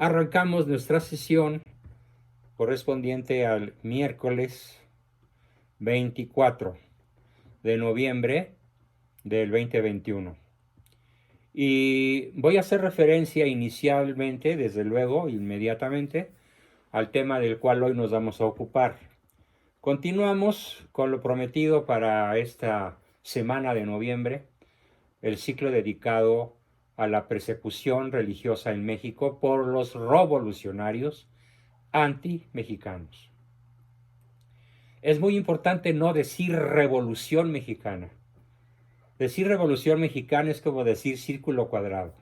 arrancamos nuestra sesión correspondiente al miércoles 24 de noviembre del 2021. Y voy a hacer referencia inicialmente, desde luego, inmediatamente, al tema del cual hoy nos vamos a ocupar. Continuamos con lo prometido para esta semana de noviembre, el ciclo dedicado a la persecución religiosa en México por los revolucionarios anti-mexicanos. Es muy importante no decir revolución mexicana. Decir revolución mexicana es como decir círculo cuadrado.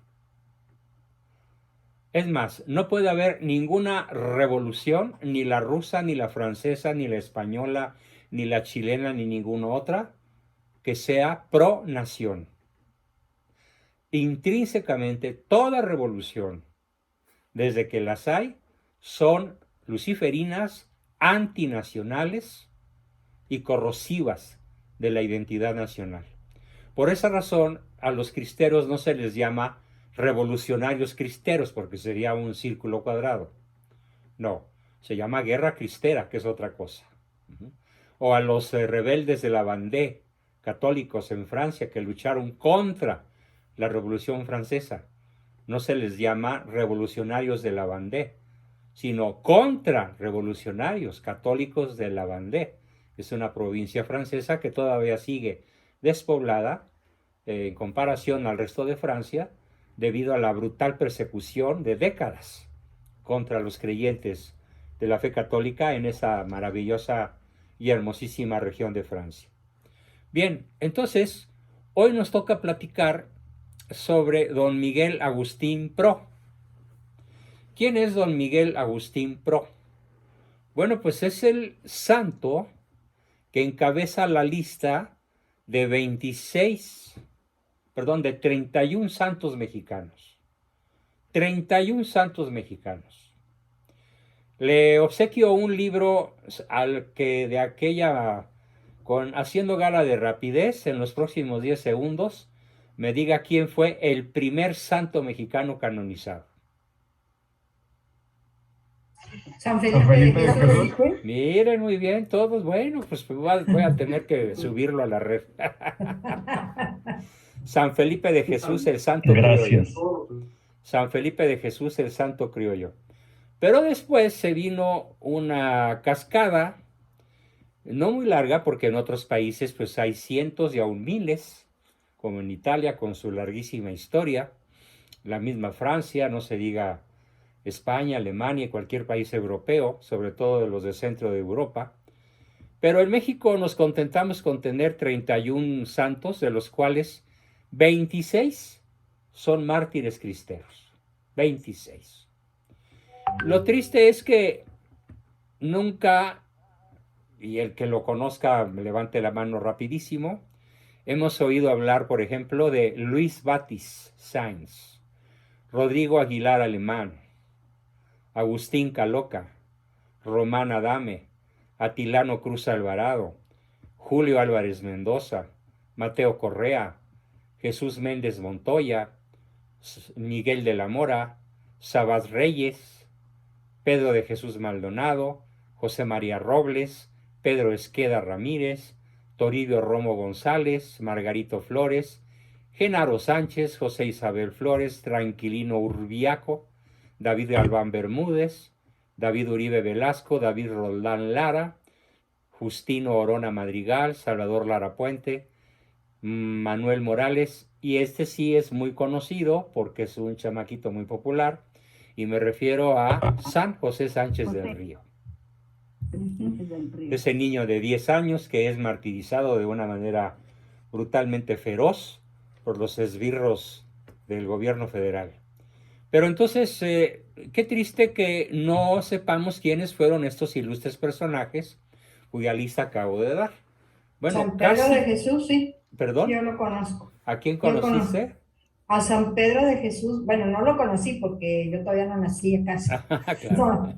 Es más, no puede haber ninguna revolución, ni la rusa, ni la francesa, ni la española, ni la chilena, ni ninguna otra, que sea pro nación. Intrínsecamente, toda revolución, desde que las hay, son luciferinas, antinacionales y corrosivas de la identidad nacional. Por esa razón, a los cristeros no se les llama revolucionarios cristeros, porque sería un círculo cuadrado. No, se llama guerra cristera, que es otra cosa. O a los rebeldes de la Vendée, católicos en Francia, que lucharon contra la Revolución Francesa. No se les llama revolucionarios de la Vendée, sino contrarrevolucionarios católicos de la Vendée. Es una provincia francesa que todavía sigue despoblada en comparación al resto de Francia, debido a la brutal persecución de décadas contra los creyentes de la fe católica en esa maravillosa y hermosísima región de Francia. Bien, entonces, hoy nos toca platicar sobre don Miguel Agustín Pro. ¿Quién es don Miguel Agustín Pro? Bueno, pues es el santo que encabeza la lista de 31 santos mexicanos. 31 santos mexicanos. Le obsequio un libro al que de aquella, haciendo gala de rapidez, en los próximos 10 segundos, me diga quién fue el primer santo mexicano canonizado. San Felipe de Jesús. Miren, muy bien, todos. Bueno, pues voy a tener que subirlo a la red. San Felipe de Jesús, el santo criollo. San Felipe de Jesús, el santo criollo. Pero después se vino una cascada, no muy larga, porque en otros países pues hay cientos y aún miles, como en Italia con su larguísima historia, la misma Francia, no se diga España, Alemania y cualquier país europeo, sobre todo de los de centro de Europa. Pero en México nos contentamos con tener 31 santos, de los cuales 26 son mártires cristeros. 26. Lo triste es que nunca, y el que lo conozca levante la mano rapidísimo, hemos oído hablar, por ejemplo, de Luis Batis Sáenz, Rodrigo Aguilar Alemán, Agustín Caloca, Román Adame, Atilano Cruz Alvarado, Julio Álvarez Mendoza, Mateo Correa, Jesús Méndez Montoya, Miguel de la Mora, Sabas Reyes, Pedro de Jesús Maldonado, José María Robles, Pedro Esqueda Ramírez, Toribio Romo González, Margarito Flores, Genaro Sánchez, José Isabel Flores, Tranquilino Urbiaco, David Galván Bermúdez, David Uribe Velasco, David Roldán Lara, Justino Orona Madrigal, Salvador Lara Puente, Manuel Morales, y este sí es muy conocido porque es un chamaquito muy popular, y me refiero a San José Sánchez del Río. Ese niño de 10 años que es martirizado de una manera brutalmente feroz por los esbirros del gobierno federal. Pero entonces, qué triste que no sepamos quiénes fueron estos ilustres personajes cuya lista acabo de dar. Bueno, San Pedro de Jesús, sí. ¿Perdón? Yo lo conozco. ¿A quién conociste? A San Pedro de Jesús. Bueno, no lo conocí porque yo todavía no nací casi. Claro. No.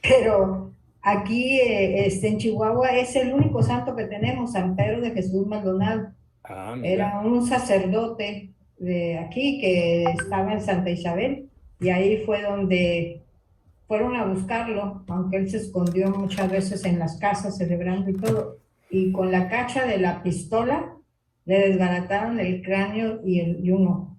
Pero aquí en Chihuahua es el único santo que tenemos, San Pedro de Jesús Maldonado. Mira. Era un sacerdote de aquí que estaba en Santa Isabel y ahí fue donde fueron a buscarlo, aunque él se escondió muchas veces en las casas celebrando y todo, y con la cacha de la pistola le desbarataron el cráneo y un ojo.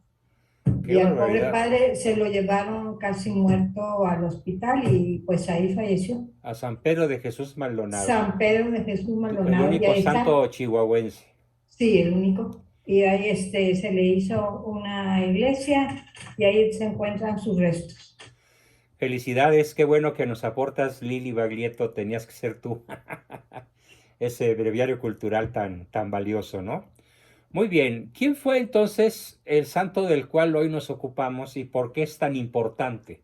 Qué Y al pobre barbaridad. padre se lo llevaron casi muerto al hospital y pues ahí falleció. A San Pedro de Jesús Maldonado, San Pedro de Jesús el Maldonado, y único ahí está, santo chihuahuense. sí, el único. Y ahí se le hizo una iglesia y ahí se encuentran sus restos. Felicidades, qué bueno que nos aportas, Lili Baglietto, tenías que ser tú. Ese breviario cultural tan valioso, ¿no? Muy bien, ¿quién fue entonces el santo del cual hoy nos ocupamos y por qué es tan importante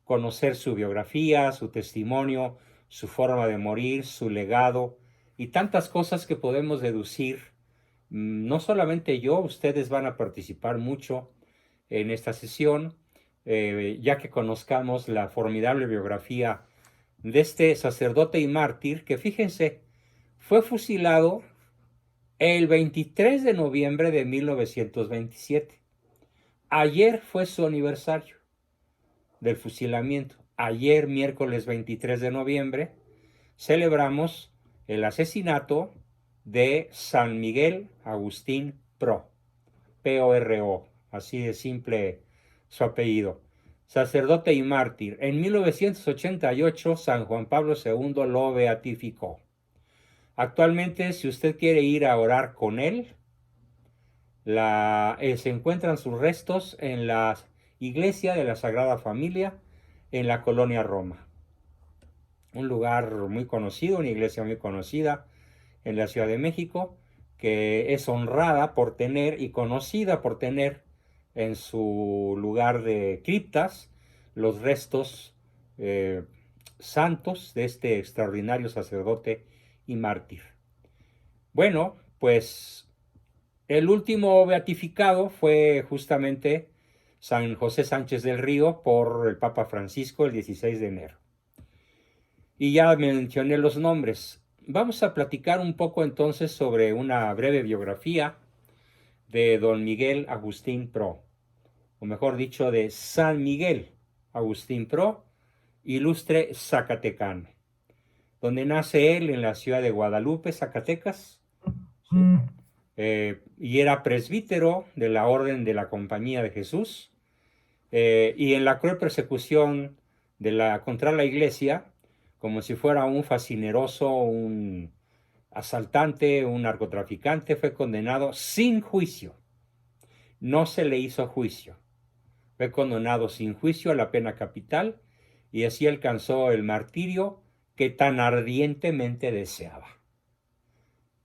conocer su biografía, su testimonio, su forma de morir, su legado y tantas cosas que podemos deducir? No solamente yo, ustedes van a participar mucho en esta sesión, ya que conozcamos la formidable biografía de este sacerdote y mártir que, fíjense, fue fusilado el 23 de noviembre de 1927. Ayer fue su aniversario del fusilamiento. Ayer, miércoles 23 de noviembre, celebramos el asesinato de San Miguel Agustín Pro, P-O-R-O, así de simple su apellido, sacerdote y mártir. En 1988, San Juan Pablo II lo beatificó. Actualmente, si usted quiere ir a orar con él, se encuentran sus restos en la iglesia de la Sagrada Familia en la colonia Roma. Un lugar muy conocido, una iglesia muy conocida en la Ciudad de México, que es honrada por tener y conocida por tener en su lugar de criptas los restos santos de este extraordinario sacerdote y mártir. Bueno, pues el último beatificado fue justamente San José Sánchez del Río por el Papa Francisco el 16 de enero. Y ya mencioné los nombres. Vamos a platicar un poco entonces sobre una breve biografía de don Miguel Agustín Pro, o mejor dicho, de San Miguel Agustín Pro, ilustre zacatecano, donde nace él en la ciudad de Guadalupe, Zacatecas, ¿sí? Y era presbítero de la Orden de la Compañía de Jesús, y en la cruel persecución contra la iglesia, como si fuera un fascineroso, un asaltante, un narcotraficante, fue condenado sin juicio. No se le hizo juicio. Fue condenado sin juicio a la pena capital y así alcanzó el martirio que tan ardientemente deseaba.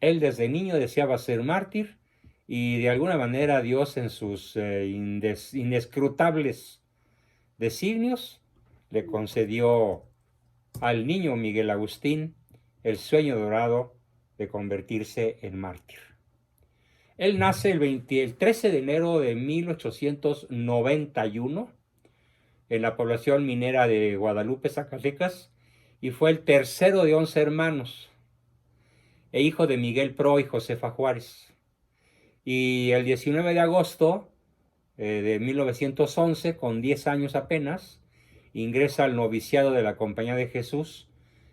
Él desde niño deseaba ser mártir y de alguna manera Dios en sus inescrutables designios le concedió al niño Miguel Agustín el sueño dorado de convertirse en mártir. Él nace el 13 de enero de 1891 en la población minera de Guadalupe, Zacatecas, y fue el tercero de 11 hermanos, e hijo de Miguel Pro y Josefa Juárez. Y el 19 de agosto de 1911, con 10 años apenas, ingresa al noviciado de la Compañía de Jesús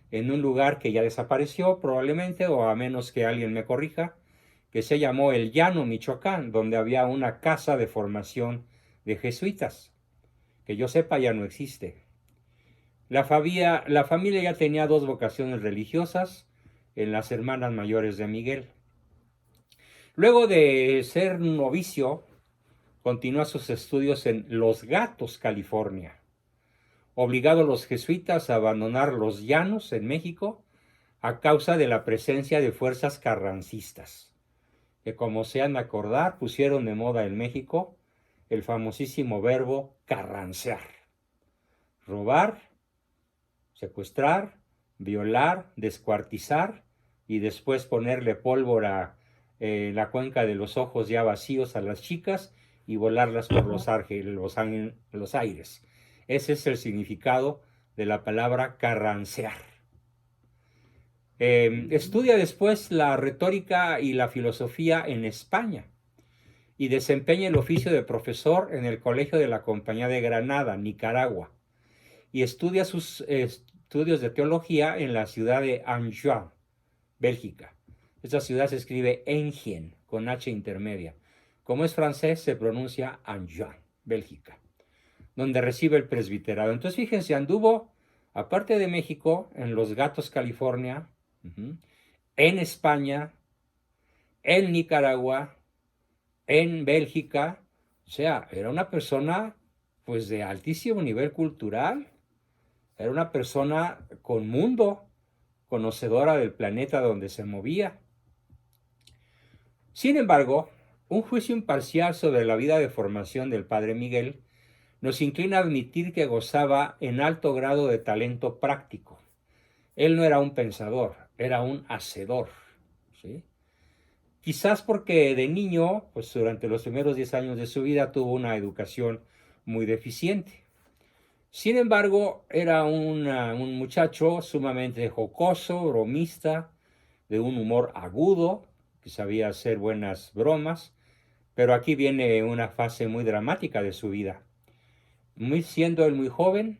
en un lugar que ya desapareció probablemente, o a menos que alguien me corrija, que se llamó El Llano, Michoacán, donde había una casa de formación de jesuitas, que yo sepa ya no existe. La familia ya tenía dos vocaciones religiosas en las hermanas mayores de Miguel. Luego de ser novicio, continúa sus estudios en Los Gatos, California, obligado a los jesuitas a abandonar los llanos en México a causa de la presencia de fuerzas carrancistas, que como se han de acordar pusieron de moda en México el famosísimo verbo carrancear: robar, secuestrar, violar, descuartizar y después ponerle pólvora en la cuenca de los ojos ya vacíos a las chicas y volarlas por los aires. Ese es el significado de la palabra carrancear. Estudia después la retórica y la filosofía en España y desempeña el oficio de profesor en el Colegio de la Compañía de Granada, Nicaragua, y estudia sus estudios de teología en la ciudad de Anjouan, Bélgica. Esta ciudad se escribe Enghien, con H intermedia. Como es francés, se pronuncia Anjouan, Bélgica, donde recibe el presbiterado. Entonces, fíjense, anduvo, aparte de México, en Los Gatos, California, en España, en Nicaragua, en Bélgica. O sea, era una persona pues de altísimo nivel cultural, era una persona con mundo, conocedora del planeta donde se movía. Sin embargo, un juicio imparcial sobre la vida de formación del padre Miguel nos inclina a admitir que gozaba en alto grado de talento práctico. Él no era un pensador, era un hacedor, ¿sí? Quizás porque de niño, pues durante los primeros 10 años de su vida tuvo una educación muy deficiente. Sin embargo, era un muchacho sumamente jocoso, bromista, de un humor agudo, que sabía hacer buenas bromas, pero aquí viene una fase muy dramática de su vida. Siendo él muy joven,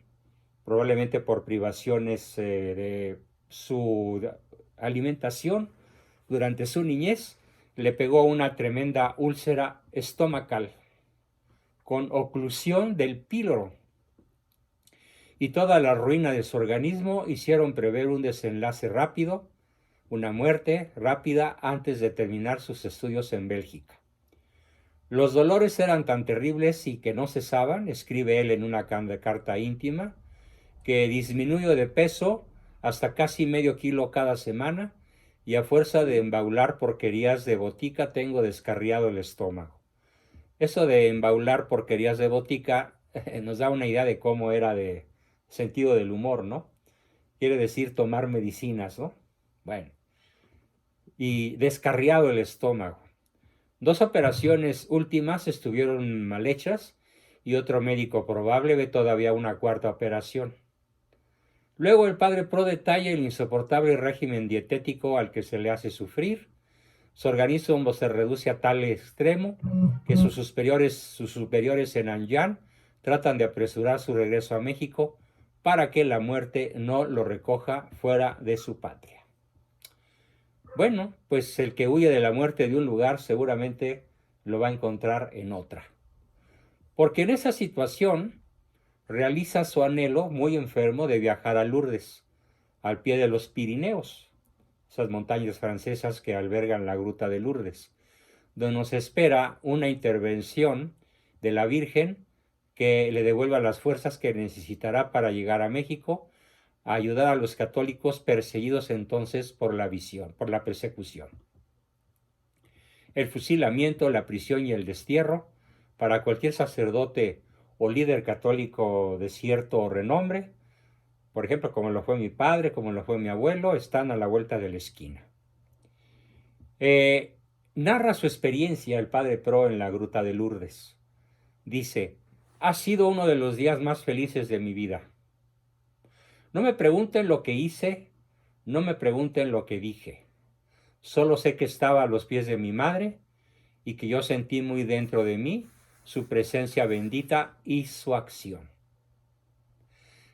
probablemente por privaciones de su alimentación durante su niñez, le pegó una tremenda úlcera estomacal con oclusión del píloro, y toda la ruina de su organismo hicieron prever un desenlace rápido, una muerte rápida antes de terminar sus estudios en Bélgica. Los dolores eran tan terribles y que no cesaban, escribe él en una carta íntima, que disminuyo de peso hasta casi medio kilo cada semana, y a fuerza de embaular porquerías de botica tengo descarriado el estómago. Eso de embaular porquerías de botica nos da una idea de cómo era de sentido del humor, ¿no? Quiere decir tomar medicinas, ¿no? Bueno, y descarriado el estómago. 2 operaciones últimas estuvieron mal hechas y otro médico probable ve todavía una cuarta operación. Luego el padre Pro detalla el insoportable régimen dietético al que se le hace sufrir. Su organismo se reduce a tal extremo que sus superiores en Anjouan tratan de apresurar su regreso a México para que la muerte no lo recoja fuera de su patria. Bueno, pues el que huye de la muerte de un lugar seguramente lo va a encontrar en otra. Porque en esa situación realiza su anhelo muy enfermo de viajar a Lourdes, al pie de los Pirineos, esas montañas francesas que albergan la gruta de Lourdes, donde nos espera una intervención de la Virgen que le devuelva las fuerzas que necesitará para llegar a México, a ayudar a los católicos perseguidos entonces por la persecución. El fusilamiento, la prisión y el destierro para cualquier sacerdote o líder católico de cierto renombre, por ejemplo, como lo fue mi padre, como lo fue mi abuelo, están a la vuelta de la esquina. Narra su experiencia el padre Pro en la gruta de Lourdes. Dice: ha sido uno de los días más felices de mi vida. No me pregunten lo que hice, no me pregunten lo que dije. Solo sé que estaba a los pies de mi madre y que yo sentí muy dentro de mí su presencia bendita y su acción.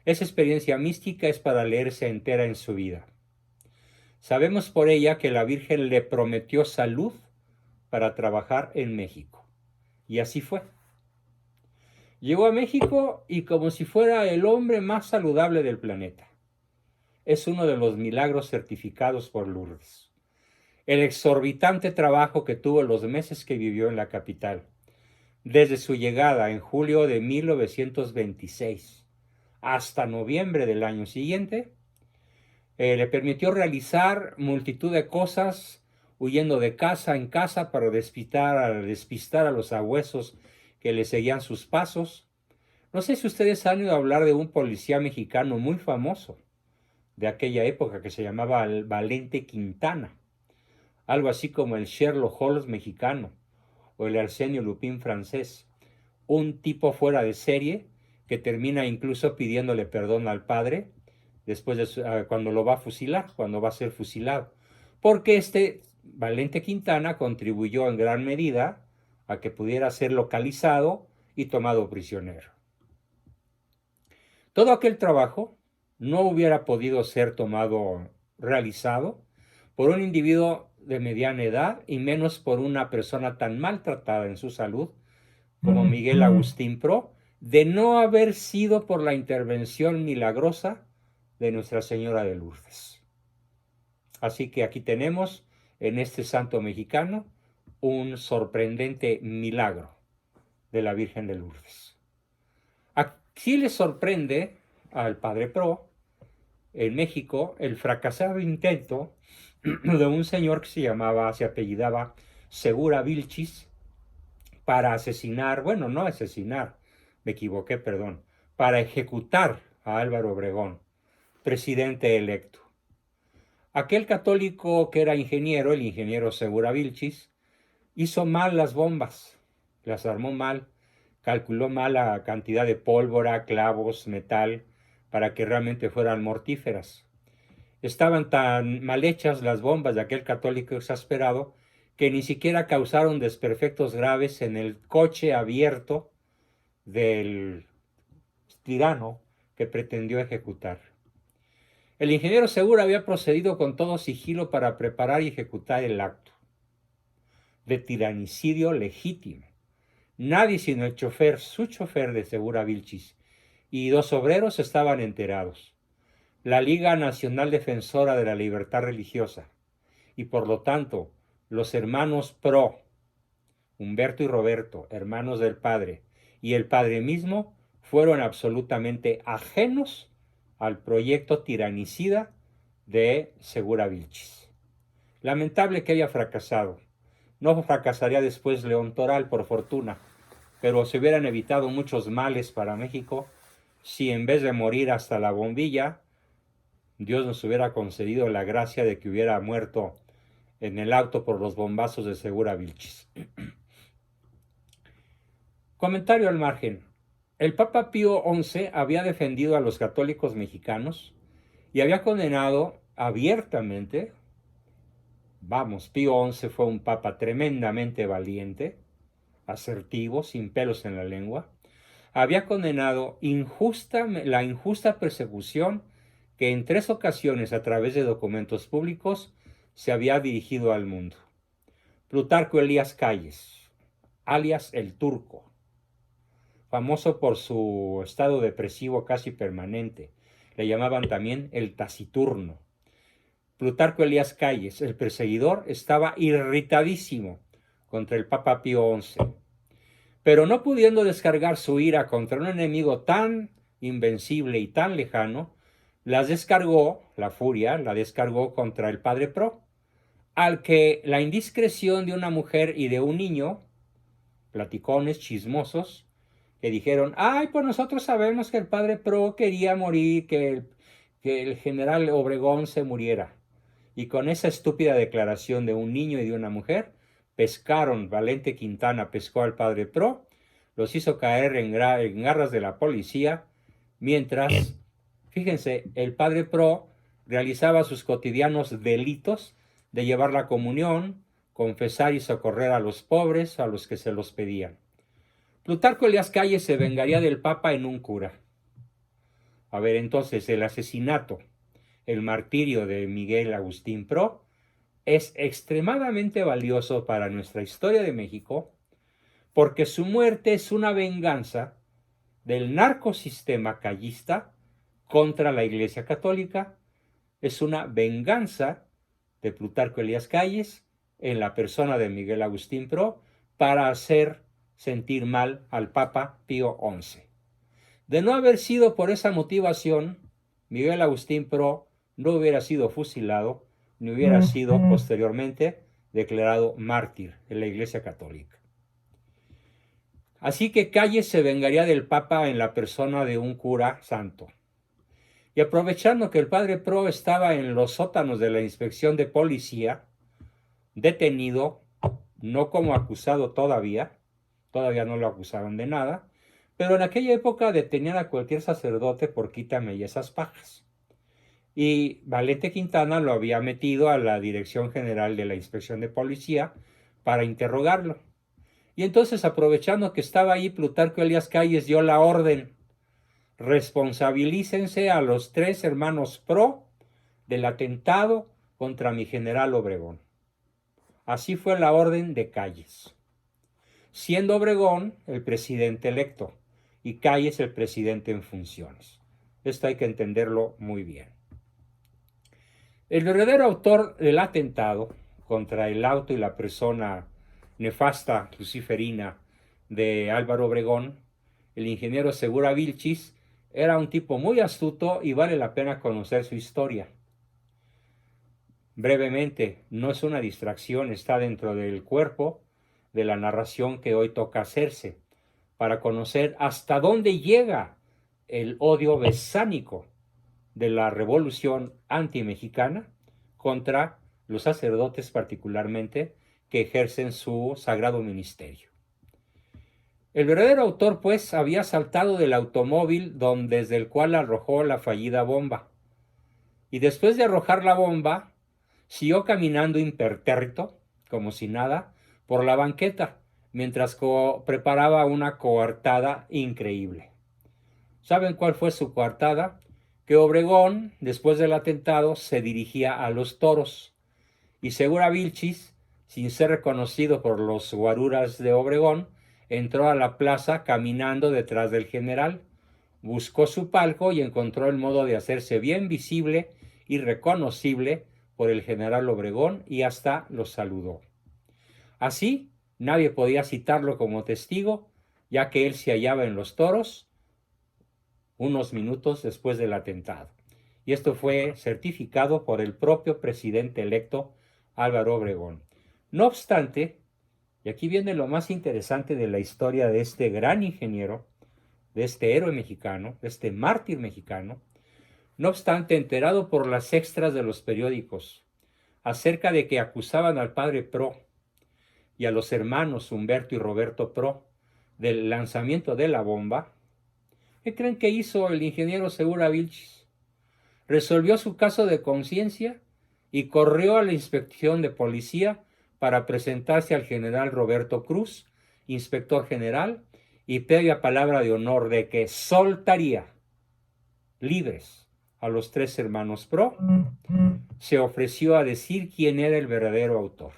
Esa experiencia mística es para leerse entera en su vida. Sabemos por ella que la Virgen le prometió salud para trabajar en México. Y así fue. Llegó a México y como si fuera el hombre más saludable del planeta. Es uno de los milagros certificados por Lourdes. El exorbitante trabajo que tuvo los meses que vivió en la capital, desde su llegada en julio de 1926 hasta noviembre del año siguiente, le permitió realizar multitud de cosas, huyendo de casa en casa para despistar a los sabuesos que le seguían sus pasos. No sé si ustedes han oído hablar de un policía mexicano muy famoso de aquella época que se llamaba Valente Quintana, algo así como el Sherlock Holmes mexicano o el Arsenio Lupin francés, un tipo fuera de serie que termina incluso pidiéndole perdón al padre después de cuando lo va a fusilar, cuando va a ser fusilado, porque este Valente Quintana contribuyó en gran medida a que pudiera ser localizado y tomado prisionero. Todo aquel trabajo no hubiera podido ser realizado por un individuo de mediana edad y menos por una persona tan maltratada en su salud como Miguel Agustín Pro, de no haber sido por la intervención milagrosa de Nuestra Señora de Lourdes. Así que aquí tenemos en este santo mexicano un sorprendente milagro de la Virgen de Lourdes. Aquí le sorprende al Padre Pro en México el fracasado intento de un señor que se apellidaba Segura Vilchis, para asesinar, bueno, no asesinar, me equivoqué, perdón, para ejecutar a Álvaro Obregón, presidente electo. Aquel católico que era ingeniero, el ingeniero Segura Vilchis, hizo mal las bombas, las armó mal, calculó mal la cantidad de pólvora, clavos, metal, para que realmente fueran mortíferas. Estaban tan mal hechas las bombas de aquel católico exasperado que ni siquiera causaron desperfectos graves en el coche abierto del tirano que pretendió ejecutar. El ingeniero Segura había procedido con todo sigilo para preparar y ejecutar el acto de tiranicidio legítimo. Nadie sino el chofer, su chofer de Segura Vilchis, y 2 obreros estaban enterados. La Liga Nacional Defensora de la Libertad Religiosa, y por lo tanto los hermanos Pro, Humberto y Roberto, hermanos del padre, y el padre mismo, fueron absolutamente ajenos al proyecto tiranicida de Segura Vilchis. Lamentable que haya fracasado. No fracasaría después León Toral, por fortuna, pero se hubieran evitado muchos males para México si en vez de morir hasta la bombilla, Dios nos hubiera concedido la gracia de que hubiera muerto en el auto por los bombazos de Segura Vilchis. Comentario al margen. El Papa Pío XI había defendido a los católicos mexicanos y había condenado abiertamente, Pío XI fue un papa tremendamente valiente, asertivo, sin pelos en la lengua, había condenado la injusta persecución que en 3 ocasiones a través de documentos públicos se había dirigido al mundo. Plutarco Elías Calles, alias el Turco, famoso por su estado depresivo casi permanente, le llamaban también el taciturno. Plutarco Elías Calles, el perseguidor, estaba irritadísimo contra el Papa Pío XI, pero no pudiendo descargar su ira contra un enemigo tan invencible y tan lejano, la furia la descargó contra el Padre Pro, al que la indiscreción de una mujer y de un niño, platicones chismosos, que dijeron, pues nosotros sabemos que el Padre Pro quería morir, que el general Obregón se muriera. Y con esa estúpida declaración de un niño y de una mujer, Valente Quintana pescó al Padre Pro, los hizo caer en garras de la policía, mientras, fíjense, el Padre Pro realizaba sus cotidianos delitos de llevar la comunión, confesar y socorrer a los pobres, a los que se los pedían. Plutarco Elías Calles se vengaría del Papa en un cura. Entonces, el asesinato, el martirio de Miguel Agustín Pro es extremadamente valioso para nuestra historia de México, porque su muerte es una venganza del narcosistema callista contra la Iglesia Católica, es una venganza de Plutarco Elías Calles en la persona de Miguel Agustín Pro para hacer sentir mal al Papa Pío XI. De no haber sido por esa motivación, Miguel Agustín Pro no hubiera sido fusilado, ni hubiera sido posteriormente declarado mártir en la Iglesia Católica. Así que Calles se vengaría del Papa en la persona de un cura santo. Y aprovechando que el Padre Pro estaba en los sótanos de la inspección de policía, detenido, no como acusado todavía no lo acusaron de nada, pero en aquella época detenían a cualquier sacerdote por quítame y esas pajas. Y Valente Quintana lo había metido a la Dirección General de la Inspección de Policía para interrogarlo. Y entonces, aprovechando que estaba ahí, Plutarco Elías Calles dio la orden: responsabilícense a los 3 hermanos Pro del atentado contra mi general Obregón. Así fue la orden de Calles, siendo Obregón el presidente electo y Calles el presidente en funciones. Esto hay que entenderlo muy bien. El verdadero autor del atentado contra el auto y la persona nefasta, luciferina, de Álvaro Obregón, el ingeniero Segura Vilchis, era un tipo muy astuto y vale la pena conocer su historia. Brevemente, no es una distracción, está dentro del cuerpo de la narración que hoy toca hacerse, para conocer hasta dónde llega el odio besánico de la revolución antimexicana contra los sacerdotes, particularmente, que ejercen su sagrado ministerio. El verdadero autor, pues, había saltado del automóvil desde el cual arrojó la fallida bomba, y después de arrojar la bomba, siguió caminando impertérrito, como si nada, por la banqueta, mientras preparaba una coartada increíble. ¿Saben cuál fue su coartada? Que Obregón, después del atentado, se dirigía a los toros, y Segura Vilchis, sin ser reconocido por los guaruras de Obregón, entró a la plaza caminando detrás del general, buscó su palco y encontró el modo de hacerse bien visible y reconocible por el general Obregón, y hasta lo saludó. Así, nadie podía citarlo como testigo, ya que él se hallaba en los toros unos minutos después del atentado. Y esto fue certificado por el propio presidente electo Álvaro Obregón. No obstante, y aquí viene lo más interesante de la historia de este gran ingeniero, de este héroe mexicano, de este mártir mexicano, no obstante, enterado por las extras de los periódicos acerca de que acusaban al padre Pro y a los hermanos Humberto y Roberto Pro del lanzamiento de la bomba, ¿qué creen que hizo el ingeniero Segura Vilchis? Resolvió su caso de conciencia y corrió a la inspección de policía para presentarse al general Roberto Cruz, inspector general, y previa palabra de honor de que soltaría libres a los 3 hermanos Pro, se ofreció a decir quién era el verdadero autor.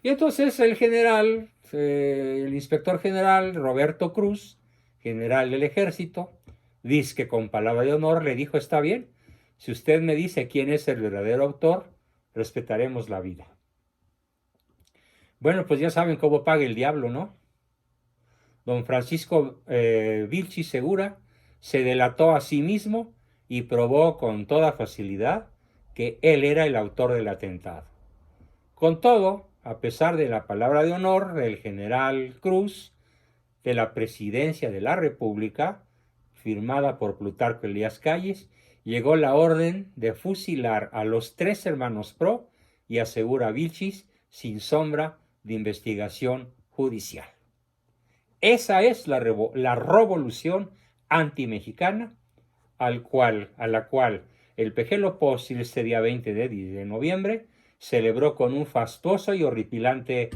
Y entonces el general, el inspector general Roberto Cruz, general del ejército, dice que con palabra de honor le dijo: está bien, si usted me dice quién es el verdadero autor, respetaremos la vida. Bueno, pues ya saben cómo paga el diablo, ¿no? Don Francisco Vilchis Segura se delató a sí mismo y probó con toda facilidad que él era el autor del atentado. Con todo, a pesar de la palabra de honor del general Cruz, de la presidencia de la República, firmada por Plutarco Elías Calles, llegó la orden de fusilar a los 3 hermanos Pro y a Segura Vilchis sin sombra de investigación judicial. Esa es la revolución antimexicana a la cual el Pejelopóstil este día 20 de noviembre celebró con un fastuoso y horripilante,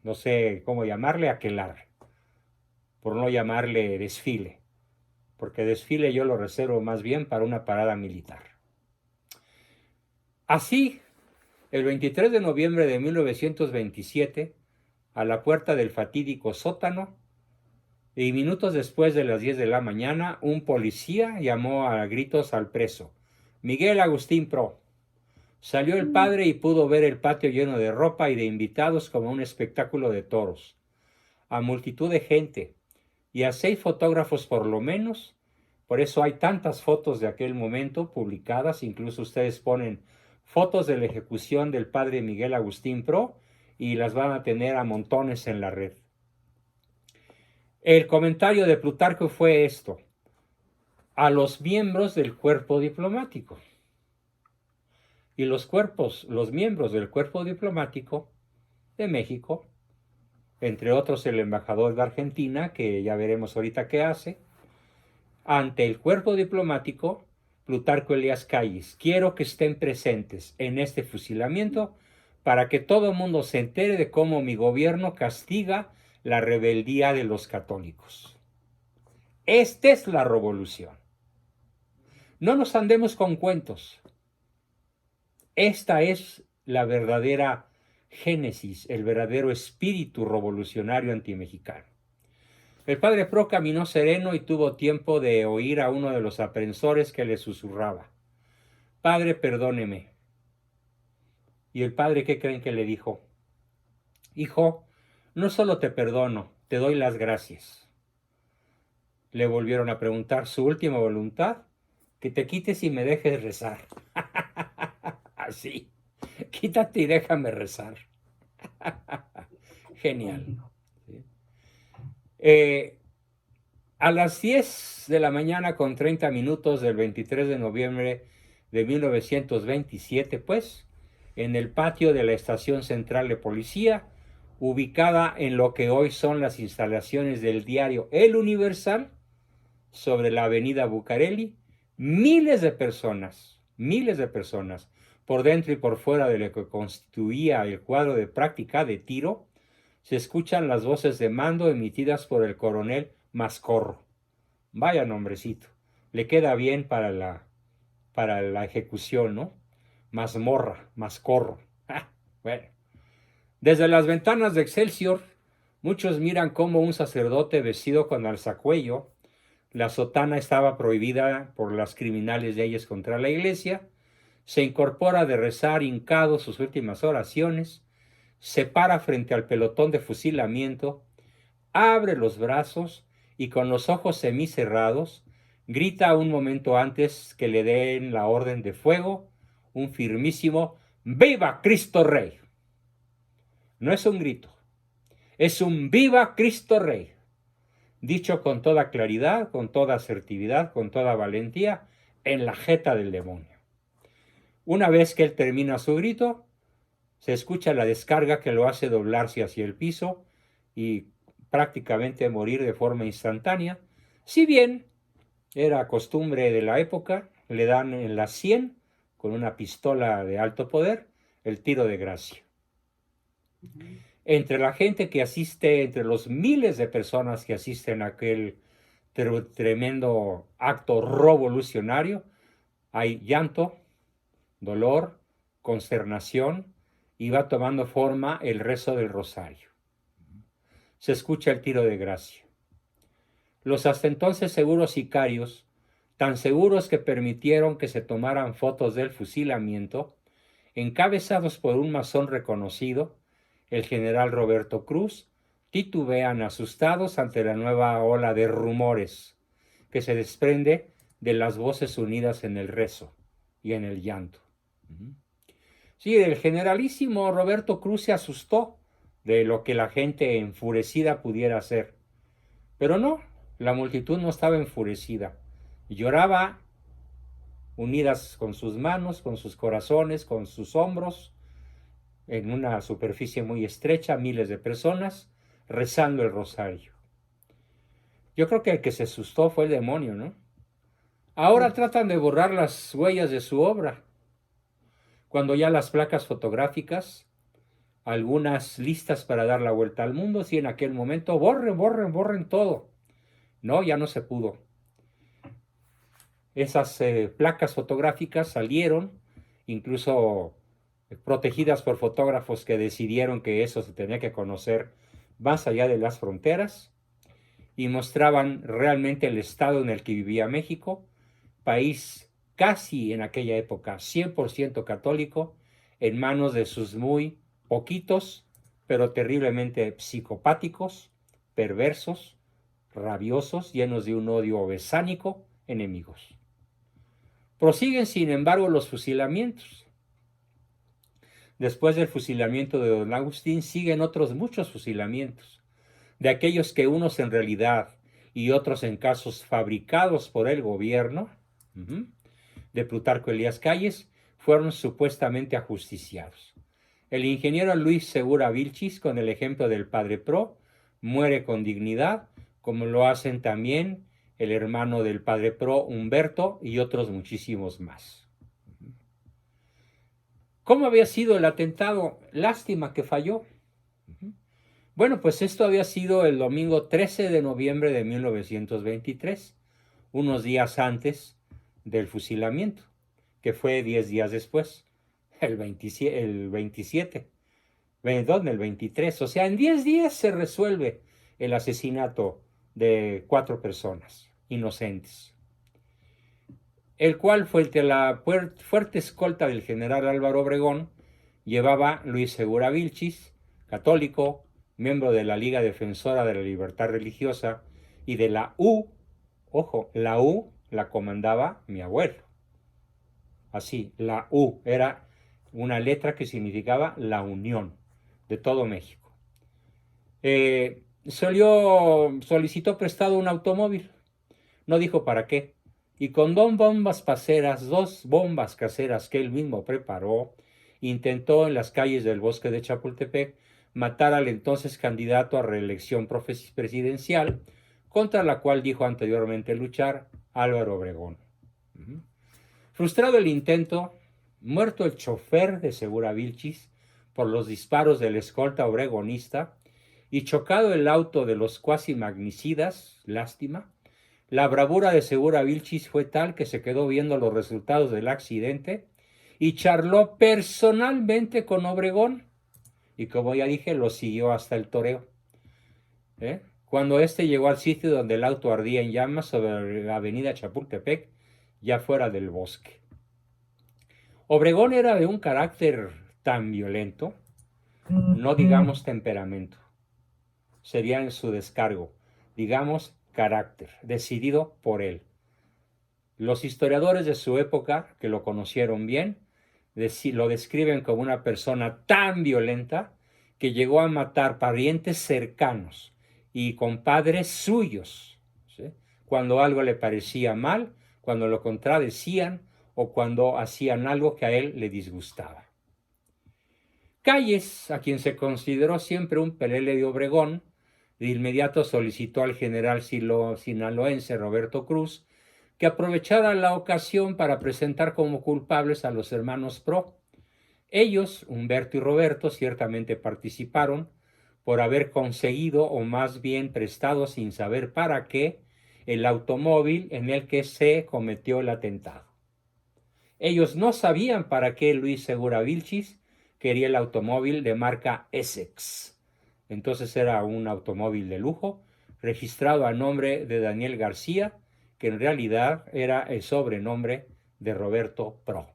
no sé cómo llamarle, aquelarre, por no llamarle desfile, porque desfile yo lo reservo más bien para una parada militar. Así, el 23 de noviembre de 1927, a la puerta del fatídico sótano, y minutos después de las 10 de la mañana, un policía llamó a gritos al preso: Miguel Agustín Pro. Salió el padre y pudo ver el patio lleno de ropa y de invitados como un espectáculo de toros, a multitud de gente y a 6 fotógrafos por lo menos. Por eso hay tantas fotos de aquel momento publicadas, incluso ustedes ponen fotos de la ejecución del padre Miguel Agustín Pro y las van a tener a montones en la red. El comentario de Plutarco fue esto: a los miembros del cuerpo diplomático. Y los miembros del cuerpo diplomático de México, entre otros el embajador de Argentina, que ya veremos ahorita qué hace, ante el cuerpo diplomático, Plutarco Elías Calles: quiero que estén presentes en este fusilamiento para que todo el mundo se entere de cómo mi gobierno castiga la rebeldía de los católicos. Esta es la revolución. No nos andemos con cuentos. Esta es la verdadera génesis, el verdadero espíritu revolucionario antimexicano. El padre Pro caminó sereno y tuvo tiempo de oír a uno de los aprensores que le susurraba: Padre, perdóneme. Y el padre, ¿qué creen que le dijo? Hijo, no solo te perdono, te doy las gracias. Le volvieron a preguntar su última voluntad: que te quites y me dejes rezar. Así, quítate y déjame rezar. Genial. A las 10 de la mañana con 30 minutos del 23 de noviembre de 1927, pues, en el patio de la Estación Central de Policía, ubicada en lo que hoy son las instalaciones del diario El Universal, sobre la avenida Bucareli, miles de personas, por dentro y por fuera de lo que constituía el cuadro de práctica de tiro, se escuchan las voces de mando emitidas por el coronel Mascorro. Vaya nombrecito, le queda bien para la ejecución, ¿no? Mazmorra, Mascorro. Bueno, desde las ventanas de Excelsior, muchos miran cómo un sacerdote vestido con alzacuello, la sotana estaba prohibida por las criminales leyes contra la iglesia, se incorpora de rezar hincado sus últimas oraciones, se para frente al pelotón de fusilamiento, abre los brazos y con los ojos semicerrados grita un momento antes que le den la orden de fuego un firmísimo ¡Viva Cristo Rey! No es un grito, es un ¡Viva Cristo Rey!, dicho con toda claridad, con toda asertividad, con toda valentía, en la jeta del demonio. Una vez que él termina su grito, se escucha la descarga que lo hace doblarse hacia el piso y prácticamente morir de forma instantánea. Si bien era costumbre de la época, le dan en la sien, con una pistola de alto poder, el tiro de gracia. Entre la gente que asiste, entre los miles de personas que asisten a aquel tremendo acto revolucionario, hay llanto, dolor, consternación, y va tomando forma el rezo del rosario. Se escucha el tiro de gracia. Los hasta entonces seguros sicarios, tan seguros que permitieron que se tomaran fotos del fusilamiento, encabezados por un masón reconocido, el general Roberto Cruz, titubean asustados ante la nueva ola de rumores que se desprende de las voces unidas en el rezo y en el llanto. Sí, el generalísimo Roberto Cruz se asustó de lo que la gente enfurecida pudiera hacer. Pero no, la multitud no estaba enfurecida. Lloraba unidas con sus manos, con sus corazones, con sus hombros, en una superficie muy estrecha, miles de personas, rezando el rosario. Yo creo que el que se asustó fue el demonio, ¿no? Ahora tratan de borrar las huellas de su obra, cuando ya las placas fotográficas, algunas listas para dar la vuelta al mundo, sí, en aquel momento, borren todo. No, ya no se pudo. Esas placas fotográficas salieron, incluso protegidas por fotógrafos que decidieron que eso se tenía que conocer más allá de las fronteras, y mostraban realmente el estado en el que vivía México, país casi en aquella época 100% católico, en manos de sus muy poquitos, pero terriblemente psicopáticos, perversos, rabiosos, llenos de un odio besánico, enemigos. Prosiguen, sin embargo, los fusilamientos. Después del fusilamiento de don Agustín, siguen otros muchos fusilamientos, de aquellos que unos en realidad y otros en casos fabricados por el gobierno, de Plutarco Elías Calles, fueron supuestamente ajusticiados. El ingeniero Luis Segura Vilchis, con el ejemplo del padre Pro, muere con dignidad, como lo hacen también el hermano del padre Pro, Humberto, y otros muchísimos más. ¿Cómo había sido el atentado? Lástima que falló. Bueno, pues esto había sido el domingo 13 de noviembre de 1923, unos días antes del fusilamiento, que fue 10 días después, el 27, perdón, el 23. O sea, en 10 días se resuelve el asesinato de 4 personas inocentes, el cual fue el que la fuerte escolta del general Álvaro Obregón llevaba Luis Segura Vilchis, católico, miembro de la Liga Defensora de la Libertad Religiosa y de la U. Ojo, la U la comandaba mi abuelo. Así, la U era una letra que significaba la unión de todo México. Solicitó prestado un automóvil, no dijo para qué, y con dos bombas caseras que él mismo preparó, intentó en las calles del bosque de Chapultepec matar al entonces candidato a reelección presidencial, contra la cual dijo anteriormente luchar Álvaro Obregón. Frustrado el intento, muerto el chofer de Segura Vilchis por los disparos del escolta obregonista y chocado el auto de los cuasi magnicidas, lástima, la bravura de Segura Vilchis fue tal que se quedó viendo los resultados del accidente y charló personalmente con Obregón, y como ya dije, lo siguió hasta el toreo. Cuando éste llegó al sitio donde el auto ardía en llamas sobre la avenida Chapultepec, ya fuera del bosque. Obregón era de un carácter tan violento, no digamos temperamento, sería en su descargo, digamos carácter, decidido por él. Los historiadores de su época, que lo conocieron bien, lo describen como una persona tan violenta que llegó a matar parientes cercanos y compadres suyos, ¿sí?, cuando algo le parecía mal, cuando lo contradecían o cuando hacían algo que a él le disgustaba. Calles, a quien se consideró siempre un pelele de Obregón, de inmediato solicitó al general sinaloense Roberto Cruz que aprovechara la ocasión para presentar como culpables a los hermanos Pro. Ellos, Humberto y Roberto, ciertamente participaron por haber conseguido, o más bien prestado sin saber para qué, el automóvil en el que se cometió el atentado. Ellos no sabían para qué Luis Segura Vilchis quería el automóvil de marca Essex. Entonces era un automóvil de lujo, registrado a nombre de Daniel García, que en realidad era el sobrenombre de Roberto Pro.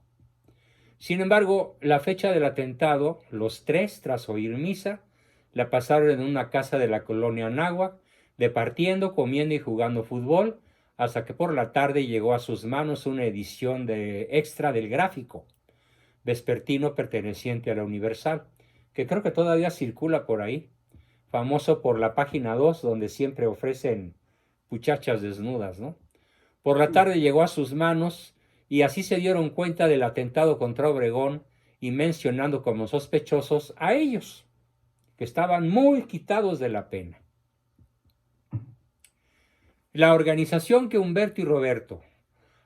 Sin embargo, la fecha del atentado, los tres, tras oír misa, la pasaron en una casa de la colonia Anáhuac, departiendo, comiendo y jugando fútbol, hasta que por la tarde llegó a sus manos una edición extra del Gráfico, vespertino perteneciente a la Universal, que creo que todavía circula por ahí, famoso por la página 2, donde siempre ofrecen muchachas desnudas, ¿no? Por la tarde llegó a sus manos y así se dieron cuenta del atentado contra Obregón, y mencionando como sospechosos a ellos, que estaban muy quitados de la pena. La organización que Humberto y Roberto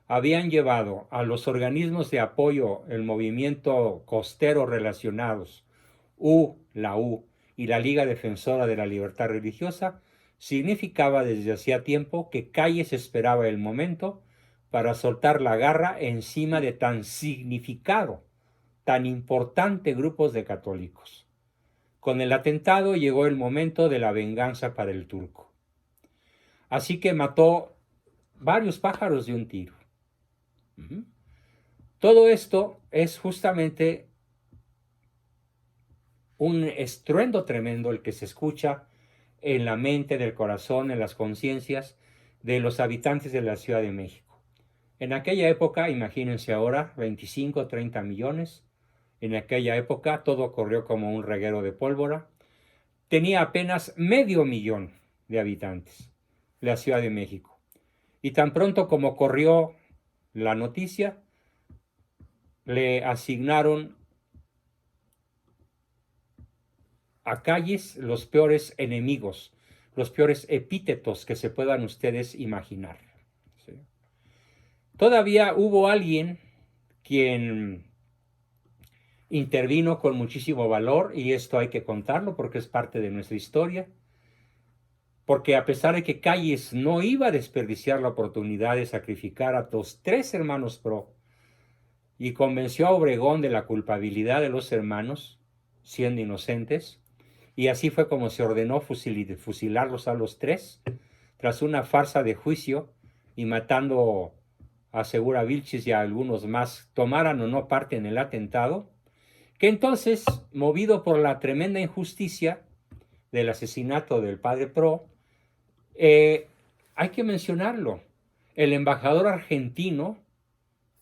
habían llevado a los organismos de apoyo, el movimiento costero relacionados, la U y la Liga Defensora de la Libertad Religiosa, significaba desde hacía tiempo que Calles esperaba el momento para soltar la garra encima de tan significado, tan importante grupos de católicos. Con el atentado llegó el momento de la venganza para el turco. Así que mató varios pájaros de un tiro. Todo esto es justamente un estruendo tremendo el que se escucha en la mente, del corazón, en las conciencias de los habitantes de la Ciudad de México. En aquella época, imagínense ahora, 25, 30 millones. En aquella época todo corrió como un reguero de pólvora. Tenía apenas 500,000 de habitantes la Ciudad de México. Y tan pronto como corrió la noticia, le asignaron a Calles los peores enemigos, los peores epítetos que se puedan ustedes imaginar. ¿Sí? Todavía hubo alguien quien intervino con muchísimo valor, y esto hay que contarlo porque es parte de nuestra historia, porque a pesar de que Calles no iba a desperdiciar la oportunidad de sacrificar a los 3 hermanos Pro, y convenció a Obregón de la culpabilidad de los hermanos, siendo inocentes, y así fue como se ordenó fusilarlos a los 3, tras una farsa de juicio, y matando a Segura Vilchis y a algunos más, tomaran o no parte en el atentado, que entonces, movido por la tremenda injusticia del asesinato del padre Pro, hay que mencionarlo, el embajador argentino,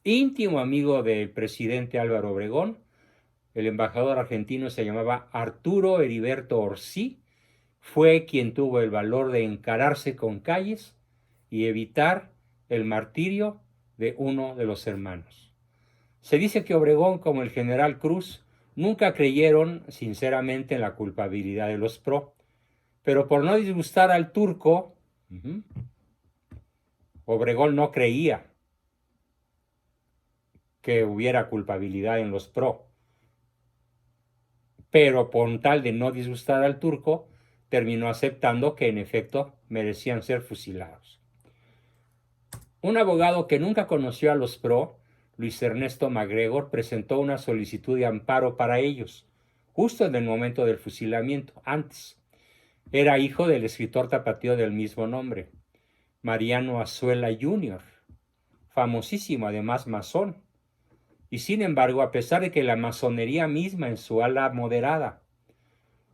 íntimo amigo del presidente Álvaro Obregón, el embajador argentino se llamaba Arturo Heriberto Orsí, fue quien tuvo el valor de encararse con Calles y evitar el martirio de uno de los hermanos. Se dice que Obregón, como el general Cruz, nunca creyeron sinceramente en la culpabilidad de los Pro, pero por no disgustar al turco, Obregón no creía que hubiera culpabilidad en los Pro, pero por tal de no disgustar al turco, terminó aceptando que en efecto merecían ser fusilados. Un abogado que nunca conoció a los Pro, Luis Ernesto MacGregor, presentó una solicitud de amparo para ellos, justo en el momento del fusilamiento, antes. Era hijo del escritor tapatío del mismo nombre, Mariano Azuela Jr., famosísimo, además masón. Y sin embargo, a pesar de que la masonería misma en su ala moderada,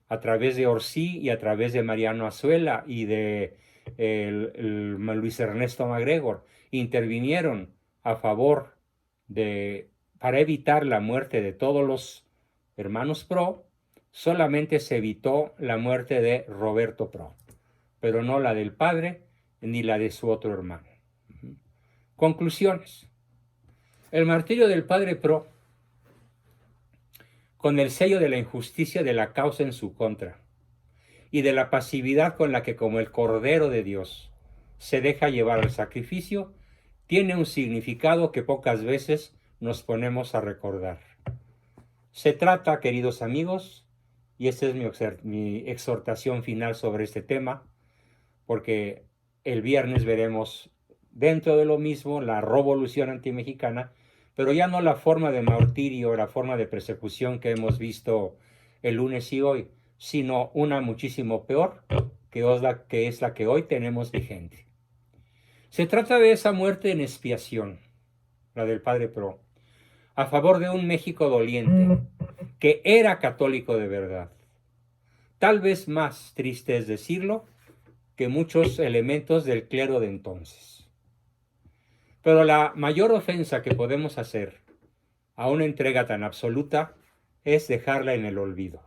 a través de Orsí y a través de Mariano Azuela y de Luis Ernesto MacGregor, intervinieron a favor para evitar la muerte de todos los hermanos Pro, solamente se evitó la muerte de Roberto Pro, pero no la del padre ni la de su otro hermano. Conclusiones. El martirio del padre Pro, con el sello de la injusticia de la causa en su contra y de la pasividad con la que, como el Cordero de Dios, se deja llevar al sacrificio, tiene un significado que pocas veces nos ponemos a recordar. Se trata, queridos amigos, y esta es mi exhortación final sobre este tema, porque el viernes veremos dentro de lo mismo la revolución antimexicana, pero ya no la forma de martirio, la forma de persecución que hemos visto el lunes y hoy, sino una muchísimo peor, que es la que hoy tenemos vigente. Se trata de esa muerte en expiación, la del padre Pro, a favor de un México doliente, que era católico de verdad. Tal vez más triste es decirlo, que muchos elementos del clero de entonces. Pero la mayor ofensa que podemos hacer a una entrega tan absoluta es dejarla en el olvido.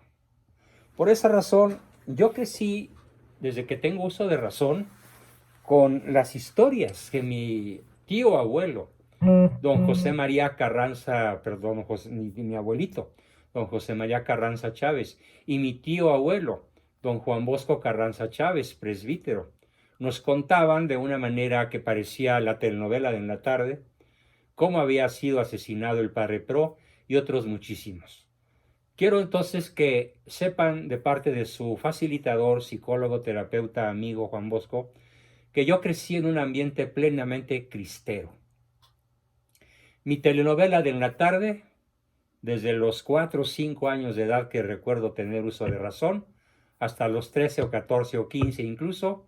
Por esa razón, yo crecí, desde que tengo uso de razón, con las historias que mi tío abuelo, don José María Carranza, perdón, mi abuelito, don José María Carranza Chávez, y mi tío abuelo, don Juan Bosco Carranza Chávez, presbítero, nos contaban de una manera que parecía la telenovela de en la tarde, cómo había sido asesinado el padre Pro y otros muchísimos. Quiero entonces que sepan de parte de su facilitador, psicólogo, terapeuta, amigo Juan Bosco, que yo crecí en un ambiente plenamente cristero. Mi telenovela de en la tarde, desde los 4 o 5 años de edad que recuerdo tener uso de razón, hasta los 13 o 14 o 15 incluso,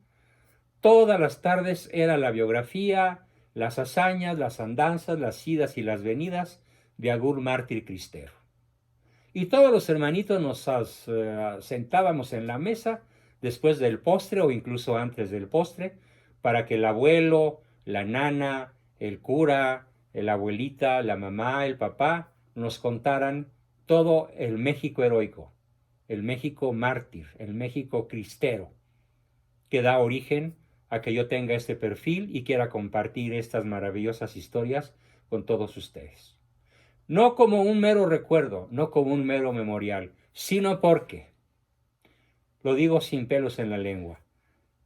todas las tardes era la biografía, las hazañas, las andanzas, las idas y las venidas de algún mártir cristero. Y todos los hermanitos nos sentábamos en la mesa después del postre o incluso antes del postre para que el abuelo, la nana, el cura, la abuelita, la mamá, el papá nos contaran todo el México heroico, el México mártir, el México cristero, que da origen a que yo tenga este perfil y quiera compartir estas maravillosas historias con todos ustedes. No como un mero recuerdo, no como un mero memorial, sino porque, lo digo sin pelos en la lengua,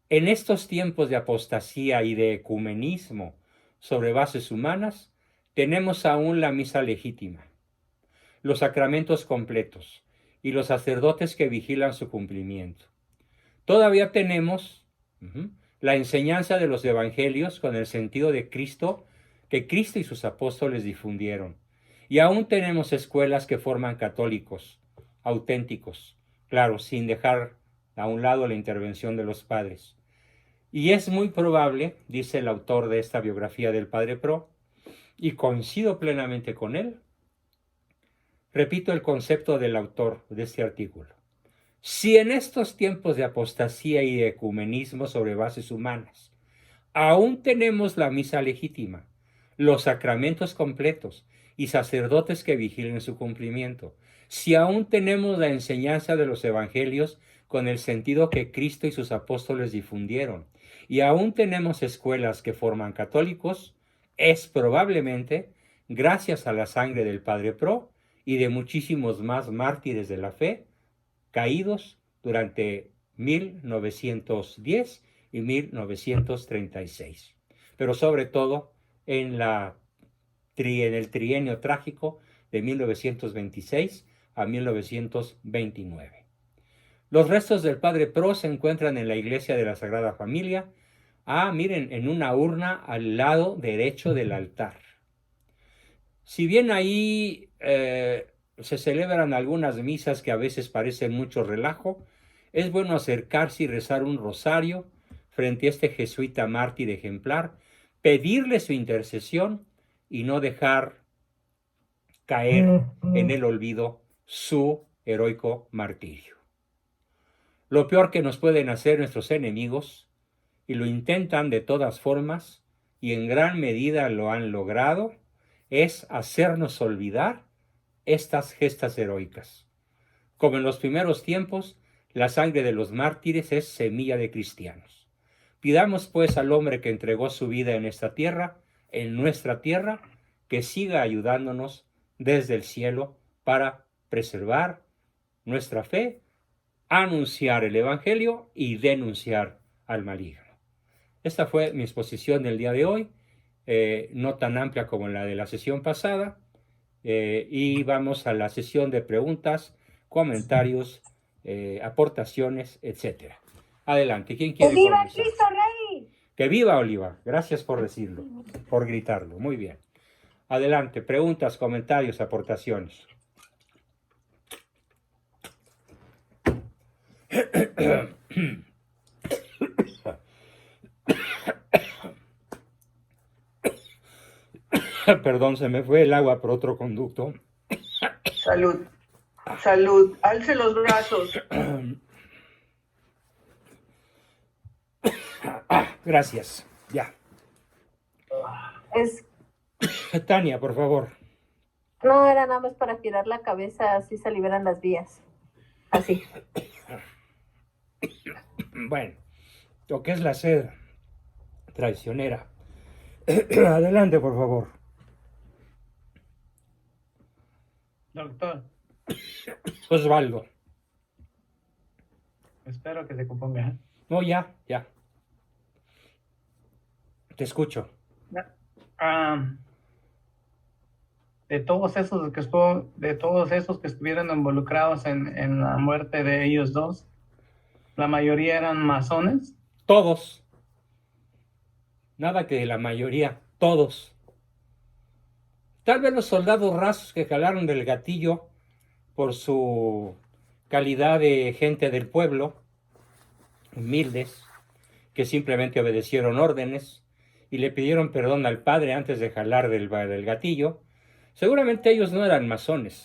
en estos tiempos de apostasía y de ecumenismo sobre bases humanas, tenemos aún la misa legítima. los sacramentos completos y los sacerdotes que vigilan su cumplimiento. Todavía tenemos la enseñanza de los evangelios con el sentido de Cristo que Cristo y sus apóstoles difundieron. Y aún tenemos escuelas que forman católicos auténticos, claro, sin dejar a un lado la intervención de los padres. Y es muy probable, dice el autor de esta biografía del Padre Pro, y coincido plenamente con él, repito el concepto del autor de este artículo. Si en estos tiempos de apostasía y de ecumenismo sobre bases humanas, aún tenemos la misa legítima, los sacramentos completos y sacerdotes que vigilen su cumplimiento, si aún tenemos la enseñanza de los evangelios con el sentido que Cristo y sus apóstoles difundieron, y aún tenemos escuelas que forman católicos, es probablemente gracias a la sangre del Padre Pro y de muchísimos más mártires de la fe caídos durante 1910 y 1936, pero sobre todo en el trienio trágico de 1926 a 1929. Los restos del Padre Pro se encuentran en la iglesia de la Sagrada Familia, miren, en una urna al lado derecho del altar. Si bien ahí se celebran algunas misas que a veces parecen mucho relajo, es bueno acercarse y rezar un rosario frente a este jesuita mártir ejemplar, pedirle su intercesión y no dejar caer en el olvido su heroico martirio. Lo peor que nos pueden hacer nuestros enemigos, y lo intentan de todas formas, y en gran medida lo han logrado, es hacernos olvidar estas gestas heroicas. Como en los primeros tiempos, la sangre de los mártires es semilla de cristianos. Pidamos pues al hombre que entregó su vida en esta tierra, en nuestra tierra, que siga ayudándonos desde el cielo para preservar nuestra fe, anunciar el evangelio y denunciar al maligno. Esta fue mi exposición del día de hoy, no tan amplia como la de la sesión pasada, y vamos a la sesión de preguntas, comentarios, aportaciones, etc. Adelante, ¿quién quiere comenzar? ¡Que viva Cristo Rey! Que viva Oliva, gracias por decirlo, por gritarlo, muy bien. Adelante, preguntas, comentarios, aportaciones. Perdón, se me fue el agua por otro conducto. Salud. Salud. Alce los brazos. Gracias. Ya. Tania, por favor. No, era nada más para girar la cabeza, así se liberan las vías. Así. Bueno, lo que es la sed traicionera. Adelante, por favor. Doctor, Osvaldo. espero que se componga. No, ya. Te escucho. De todos esos que estuvieron involucrados en la muerte de ellos dos, la mayoría eran masones. Todos. Nada que de la mayoría, todos. Tal vez los soldados rasos que jalaron del gatillo por su calidad de gente del pueblo, humildes, que simplemente obedecieron órdenes y le pidieron perdón al padre antes de jalar del gatillo. Seguramente ellos no eran masones,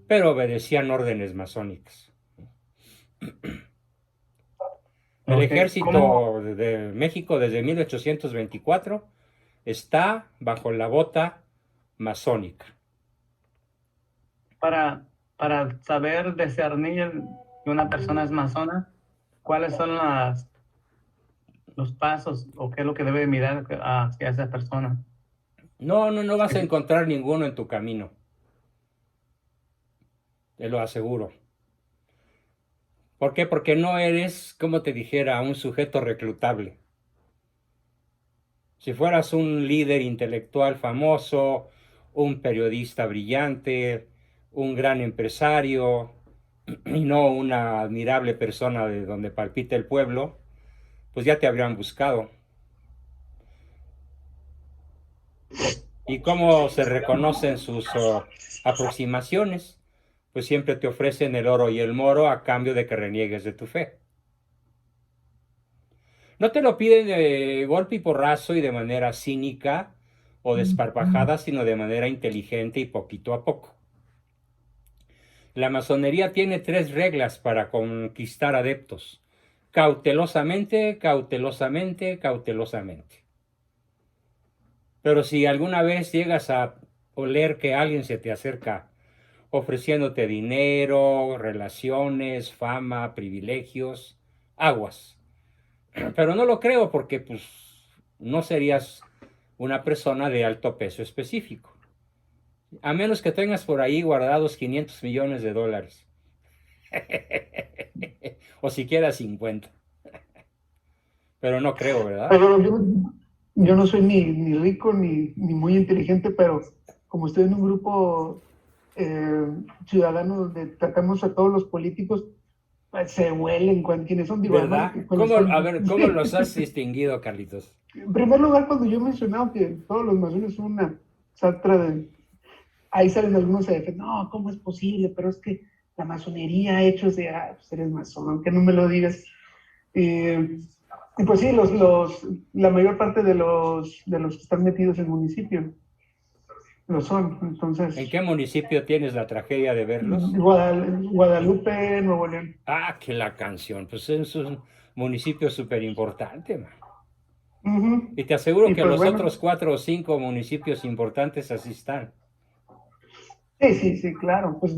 pero obedecían órdenes masónicas. El ejército de México desde 1824 está bajo la bota masónica. Para saber discernir que una persona es masona, ¿cuáles son los pasos o qué es lo que debe mirar hacia esa persona? No vas a encontrar ninguno en tu camino. Te lo aseguro. ¿Por qué? Porque no eres, como te dijera, un sujeto reclutable. Si fueras un líder intelectual famoso, un periodista brillante, un gran empresario y no una admirable persona de donde palpita el pueblo, pues ya te habrían buscado. ¿Y cómo se reconocen sus aproximaciones? Pues siempre te ofrecen el oro y el moro a cambio de que reniegues de tu fe. No te lo piden de golpe y porrazo y de manera cínica o desparpajada, sino de manera inteligente y poquito a poco. La masonería tiene 3 reglas para conquistar adeptos: cautelosamente, cautelosamente, cautelosamente. Pero si alguna vez llegas a oler que alguien se te acerca ofreciéndote dinero, relaciones, fama, privilegios, aguas. Pero no lo creo porque pues no serías una persona de alto peso específico. A menos que tengas por ahí guardados $500 millones. O siquiera 50. Pero no creo, ¿verdad? Pero yo no soy ni rico ni muy inteligente, pero como estoy en un grupo ciudadano donde tratamos a todos los políticos, pues, se huelen quienes son. Digo, ¿verdad? A ver, ¿cómo los has distinguido, Carlitos? En primer lugar, cuando yo he mencionado que todos los masones son una satra de... Ahí salen algunos a defender, no, ¿cómo es posible? Pero es que la masonería ha hecho de, pues eres masón, aunque no me lo digas. Y pues sí, la mayor parte de los que están metidos en el municipio lo son. Entonces, ¿En qué municipio tienes la tragedia de verlos? Guadalupe, Nuevo León. Ah, que la canción, pues es un municipio súper importante, man. Uh-huh. Y te aseguro Y que pues, los otros 4 o 5 municipios importantes así están. Sí, claro. Pues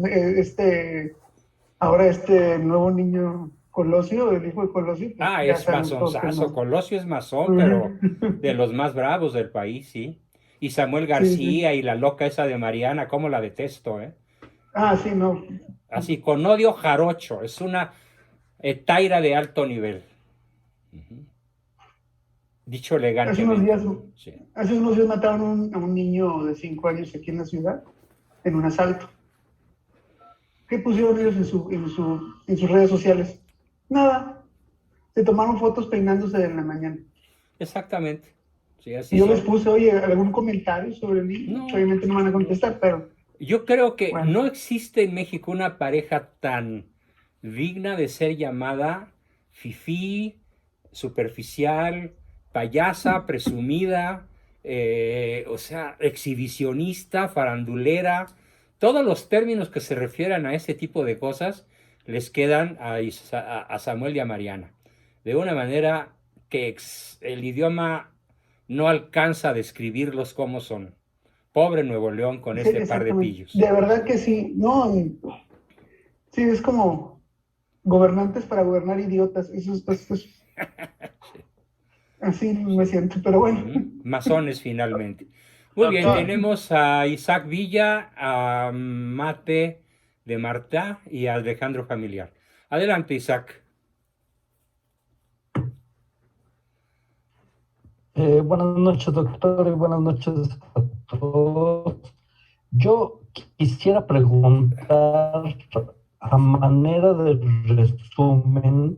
ahora este nuevo niño Colosio, el hijo de Colosio. Pues, Ah, es masonzazo. Colosio es masón, pero de los más bravos del país, sí. Y Samuel García y la loca esa de Mariana, cómo la detesto, ¿eh? Ah, sí, no. Así, con odio jarocho. Es una taira de alto nivel. Dicho elegantemente. Hace unos días mataron a un niño de 5 años aquí en la ciudad, en un asalto. ¿Qué pusieron ellos en sus redes sociales? Nada. Se tomaron fotos peinándose en la mañana. Exactamente. Sí, así y yo les puse, oye, ¿algún comentario sobre el niño? No, obviamente no van a contestar, pero... Yo creo que no existe en México una pareja tan digna de ser llamada fifí, superficial, payasa, presumida, o sea, exhibicionista, farandulera. Todos los términos que se refieran a ese tipo de cosas les quedan a Samuel y a Mariana. De una manera que el idioma no alcanza a describirlos como son. Pobre Nuevo León con este par de pillos. De verdad que sí. No, sí, es como gobernantes para gobernar idiotas. Eso es así me siento, pero bueno. Masones finalmente. Muy bien, tenemos a Isaac Villa, a Mate de Marta y a Alejandro Familiar. Adelante, Isaac. Buenas noches, doctor, y buenas noches a todos. Yo quisiera preguntar, a manera de resumen,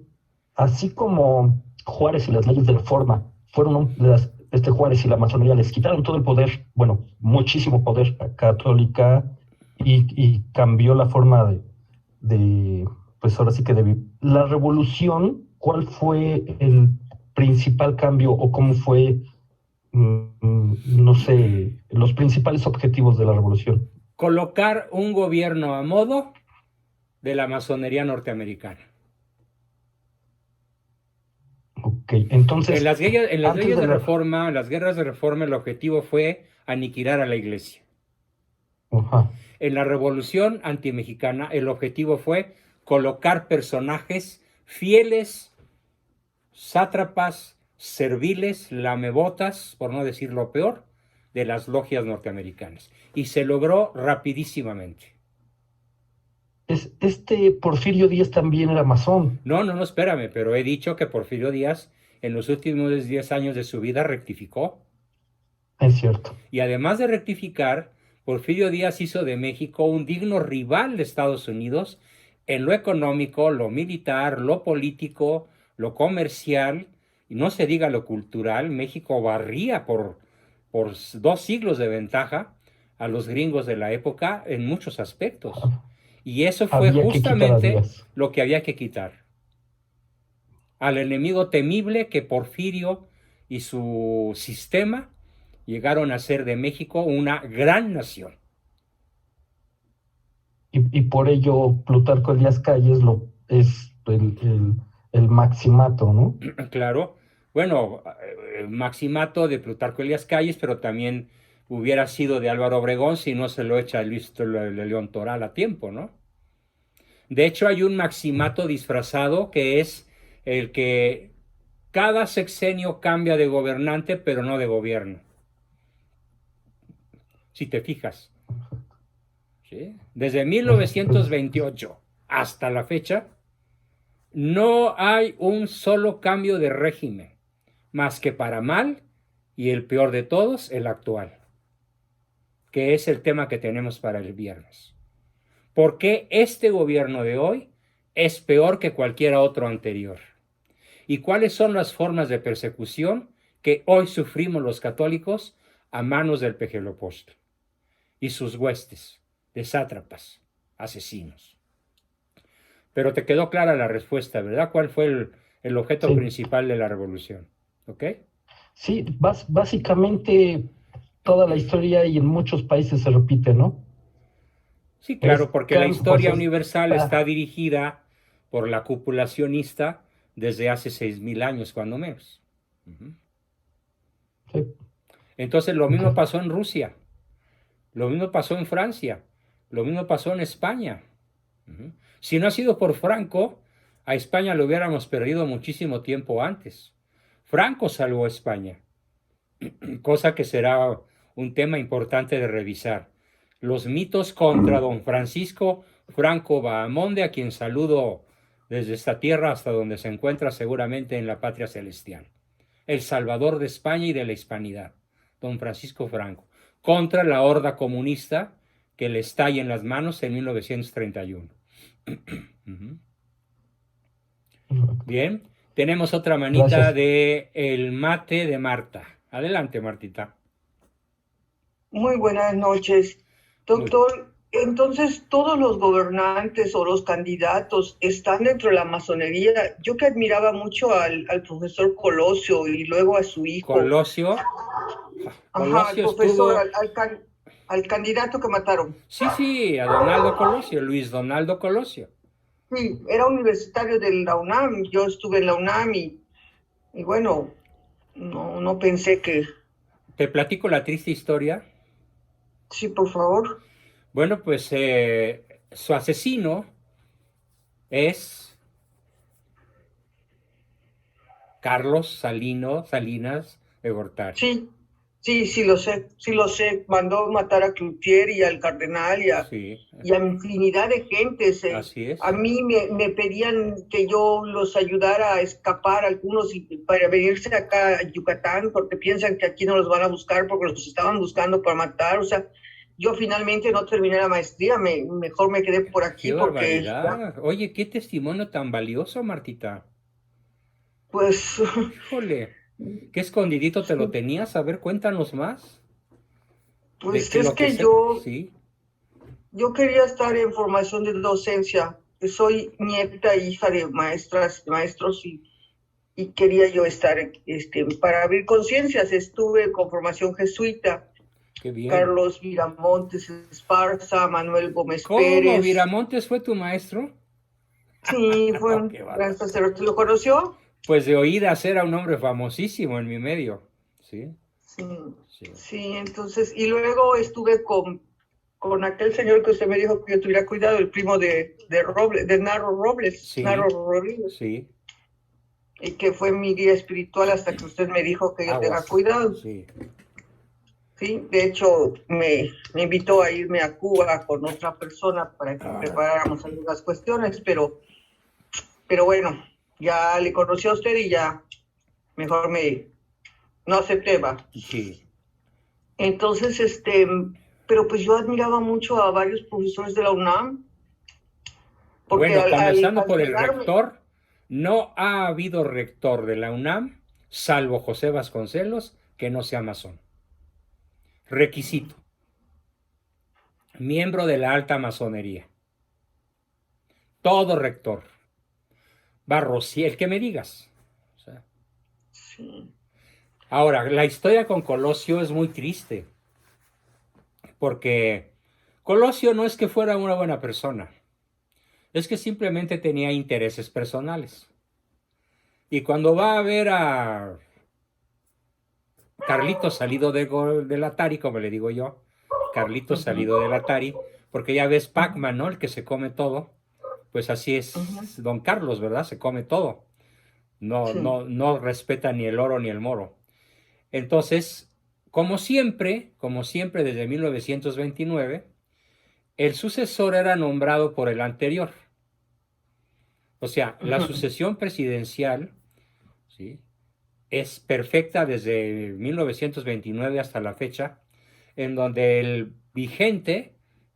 así como Juárez y las leyes de reforma fueron Juárez y la masonería les quitaron todo el poder, bueno, muchísimo poder católica y cambió la forma de pues ahora sí que de vivir. La revolución, ¿cuál fue el principal cambio o cómo fue, no sé, los principales objetivos de la revolución? Colocar un gobierno a modo de la masonería norteamericana. Ok, entonces... En las leyes de reforma, en las guerras de reforma, el objetivo fue aniquilar a la iglesia. Ajá. En la revolución antimexicana, el objetivo fue colocar personajes fieles, sátrapas, serviles, lamebotas, por no decir lo peor, de las logias norteamericanas. Y se logró rapidísimamente. Porfirio Díaz también era masón. No, espérame, pero he dicho que Porfirio Díaz en los últimos 10 años de su vida rectificó. Es cierto. Y además de rectificar, Porfirio Díaz hizo de México un digno rival de Estados Unidos en lo económico, lo militar, lo político, lo comercial, y no se diga lo cultural. México barría por 2 siglos de ventaja a los gringos de la época en muchos aspectos. Y eso fue justamente lo que había que quitar. Al enemigo temible que Porfirio y su sistema llegaron a hacer de México una gran nación. Y por ello Plutarco Elías Calles es el maximato, ¿no? Claro. Bueno, maximato de Plutarco Elías Calles, pero también hubiera sido de Álvaro Obregón si no se lo echa Luis León Toral a tiempo, ¿no? De hecho, hay un maximato disfrazado que es el que cada sexenio cambia de gobernante, pero no de gobierno. Si te fijas. ¿Sí? Desde 1928 hasta la fecha, no hay un solo cambio de régimen, más que para mal, y el peor de todos, el actual, que es el tema que tenemos para el viernes. ¿Por qué este gobierno de hoy es peor que cualquier otro anterior? ¿Y cuáles son las formas de persecución que hoy sufrimos los católicos a manos del Pejelopóstol y sus huestes de sátrapas, asesinos? Pero te quedó clara la respuesta, ¿verdad? ¿Cuál fue el objeto principal de la revolución? ¿Ok? Sí, básicamente toda la historia y en muchos países se repite, ¿no? Sí, claro, porque la historia universal está dirigida por la cúpula sionista desde hace 6,000 años, cuando menos. Sí. Entonces, lo mismo pasó en Rusia, lo mismo pasó en Francia, lo mismo pasó en España. Si no ha sido por Franco, a España lo hubiéramos perdido muchísimo tiempo antes. Franco salvó a España, cosa que será un tema importante de revisar. Los mitos contra don Francisco Franco Bahamonde, a quien saludo desde esta tierra hasta donde se encuentra seguramente en la patria celestial. El salvador de España y de la hispanidad, don Francisco Franco, contra la horda comunista que le estalla en las manos en 1931. Bien, tenemos otra manita de el mate de Marta. Adelante, Martita. Muy buenas noches. Doctor, entonces todos los gobernantes o los candidatos están dentro de la masonería. Yo que admiraba mucho al profesor Colosio y luego a su hijo. ¿Colosio? Ajá, al profesor, al candidato que mataron. Sí, a Donaldo Colosio, Luis Donaldo Colosio. Sí, era universitario de la UNAM. Yo estuve en la UNAM y bueno, no pensé que... ¿Te platico la triste historia? Sí, por favor. Bueno, pues su asesino es Carlos Salinas de Gortari. Sí, lo sé. Mandó matar a Cloutier y al cardenal y a infinidad de gentes. Así es. A mí me pedían que yo los ayudara a escapar algunos para venirse acá a Yucatán porque piensan que aquí no los van a buscar porque los estaban buscando para matar. O sea, yo finalmente no terminé la maestría, mejor me quedé por aquí. ¡Qué barbaridad! Oye, qué testimonio tan valioso, Martita. Pues... Híjole, ¿qué escondidito te lo tenías? A ver, cuéntanos más. Pues es que yo quería estar en formación de docencia. Soy nieta e hija de maestros y quería yo estar para abrir conciencias. Estuve con formación jesuita. Qué bien. Carlos Viramontes Esparza, Manuel Gómez ¿Cómo? Pérez. ¿Viramontes fue tu maestro? Sí, fue un gran sacerdote. ¿Lo conoció? Pues de oídas era un hombre famosísimo en mi medio. Sí, entonces, y luego estuve con aquel señor que usted me dijo que yo tuviera cuidado, el primo de Narro Robles. Narro Robles. Sí. Y que fue mi guía espiritual hasta que usted me dijo que yo tenga cuidado. Sí, de hecho me invitó a irme a Cuba con otra persona para que preparáramos algunas cuestiones, pero bueno, ya le conocí a usted y ya mejor no acepté, va. Sí. Entonces, pero pues yo admiraba mucho a varios profesores de la UNAM. Porque bueno, comenzando por el rector, no ha habido rector de la UNAM, salvo José Vasconcelos, que no sea masón. Requisito. Miembro de la alta masonería. Todo rector. Barrosier, el que me digas. O sea. Sí. Ahora, la historia con Colosio es muy triste. Porque Colosio no es que fuera una buena persona. Es que simplemente tenía intereses personales. Y cuando va a ver a Carlitos salido del Atari, como le digo yo, Carlitos salido del Atari, porque ya ves Pac-Man, ¿no? El que se come todo. Pues así es Don Carlos, ¿verdad? Se come todo. No respeta ni el oro ni el moro. Entonces, como siempre desde 1929, el sucesor era nombrado por el anterior. O sea, la sucesión presidencial, ¿sí?, es perfecta desde 1929 hasta la fecha, en donde el vigente,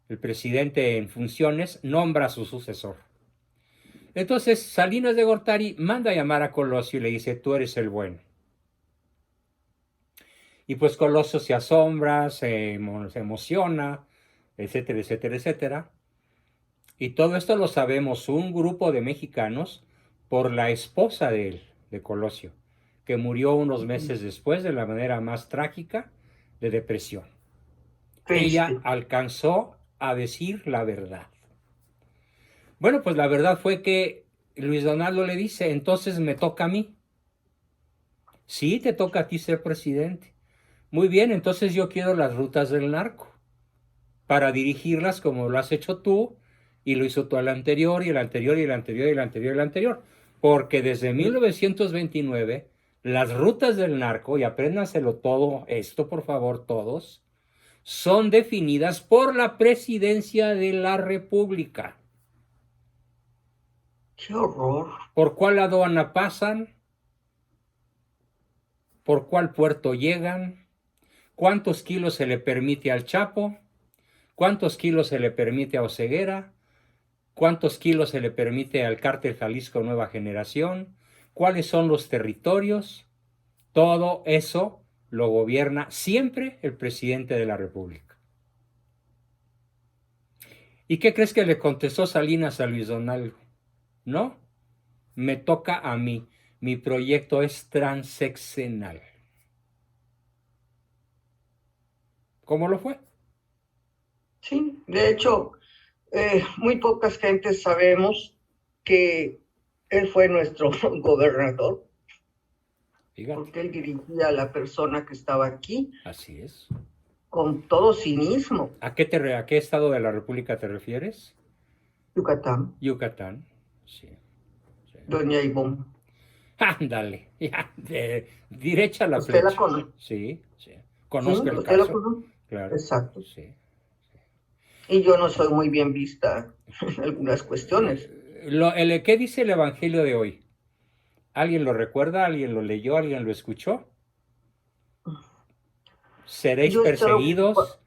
el presidente en funciones, nombra a su sucesor. Entonces, Salinas de Gortari manda a llamar a Colosio y le dice, tú eres el bueno. Y pues Colosio se asombra, se emociona, etcétera, etcétera, etcétera. Y todo esto lo sabemos un grupo de mexicanos por la esposa de él, de Colosio, que murió unos meses después de la manera más trágica, de depresión. Ella alcanzó a decir la verdad. Bueno, pues la verdad fue que Luis Donaldo le dice, entonces me toca a mí. Sí, te toca a ti ser presidente. Muy bien, entonces yo quiero las rutas del narco para dirigirlas como lo has hecho tú, y lo hizo tú al anterior, y el anterior, y el anterior, y el anterior, y el anterior. Porque desde 1929, las rutas del narco, y apréndanselo todo esto, por favor, todos, son definidas por la Presidencia de la República. ¡Qué horror! ¿Por cuál aduana pasan? ¿Por cuál puerto llegan? ¿Cuántos kilos se le permite al Chapo? ¿Cuántos kilos se le permite a Oseguera? ¿Cuántos kilos se le permite al Cártel Jalisco Nueva Generación? ¿Cuáles son los territorios? Todo eso lo gobierna siempre el presidente de la República. ¿Y qué crees que le contestó Salinas a Luis Donaldo? No, me toca a mí. Mi proyecto es transeccional. ¿Cómo lo fue? Sí, de hecho, muy pocas gentes sabemos que él fue nuestro gobernador. Fíjate. Porque él dirigía a la persona que estaba aquí. Así es. Con todo cinismo. ¿A qué estado de la República te refieres? Yucatán. Yucatán, sí. Doña Ivonne. Ándale, ya, derecha la ¿Usted flecha. la conoce? Sí, sí. Conozco el ¿usted caso. La conoce? Claro. Exacto. Sí. Y yo no soy muy bien vista en algunas cuestiones. ¿Qué dice el Evangelio de hoy? ¿Alguien lo recuerda? ¿Alguien lo leyó? ¿Alguien lo escuchó? Seréis perseguidos,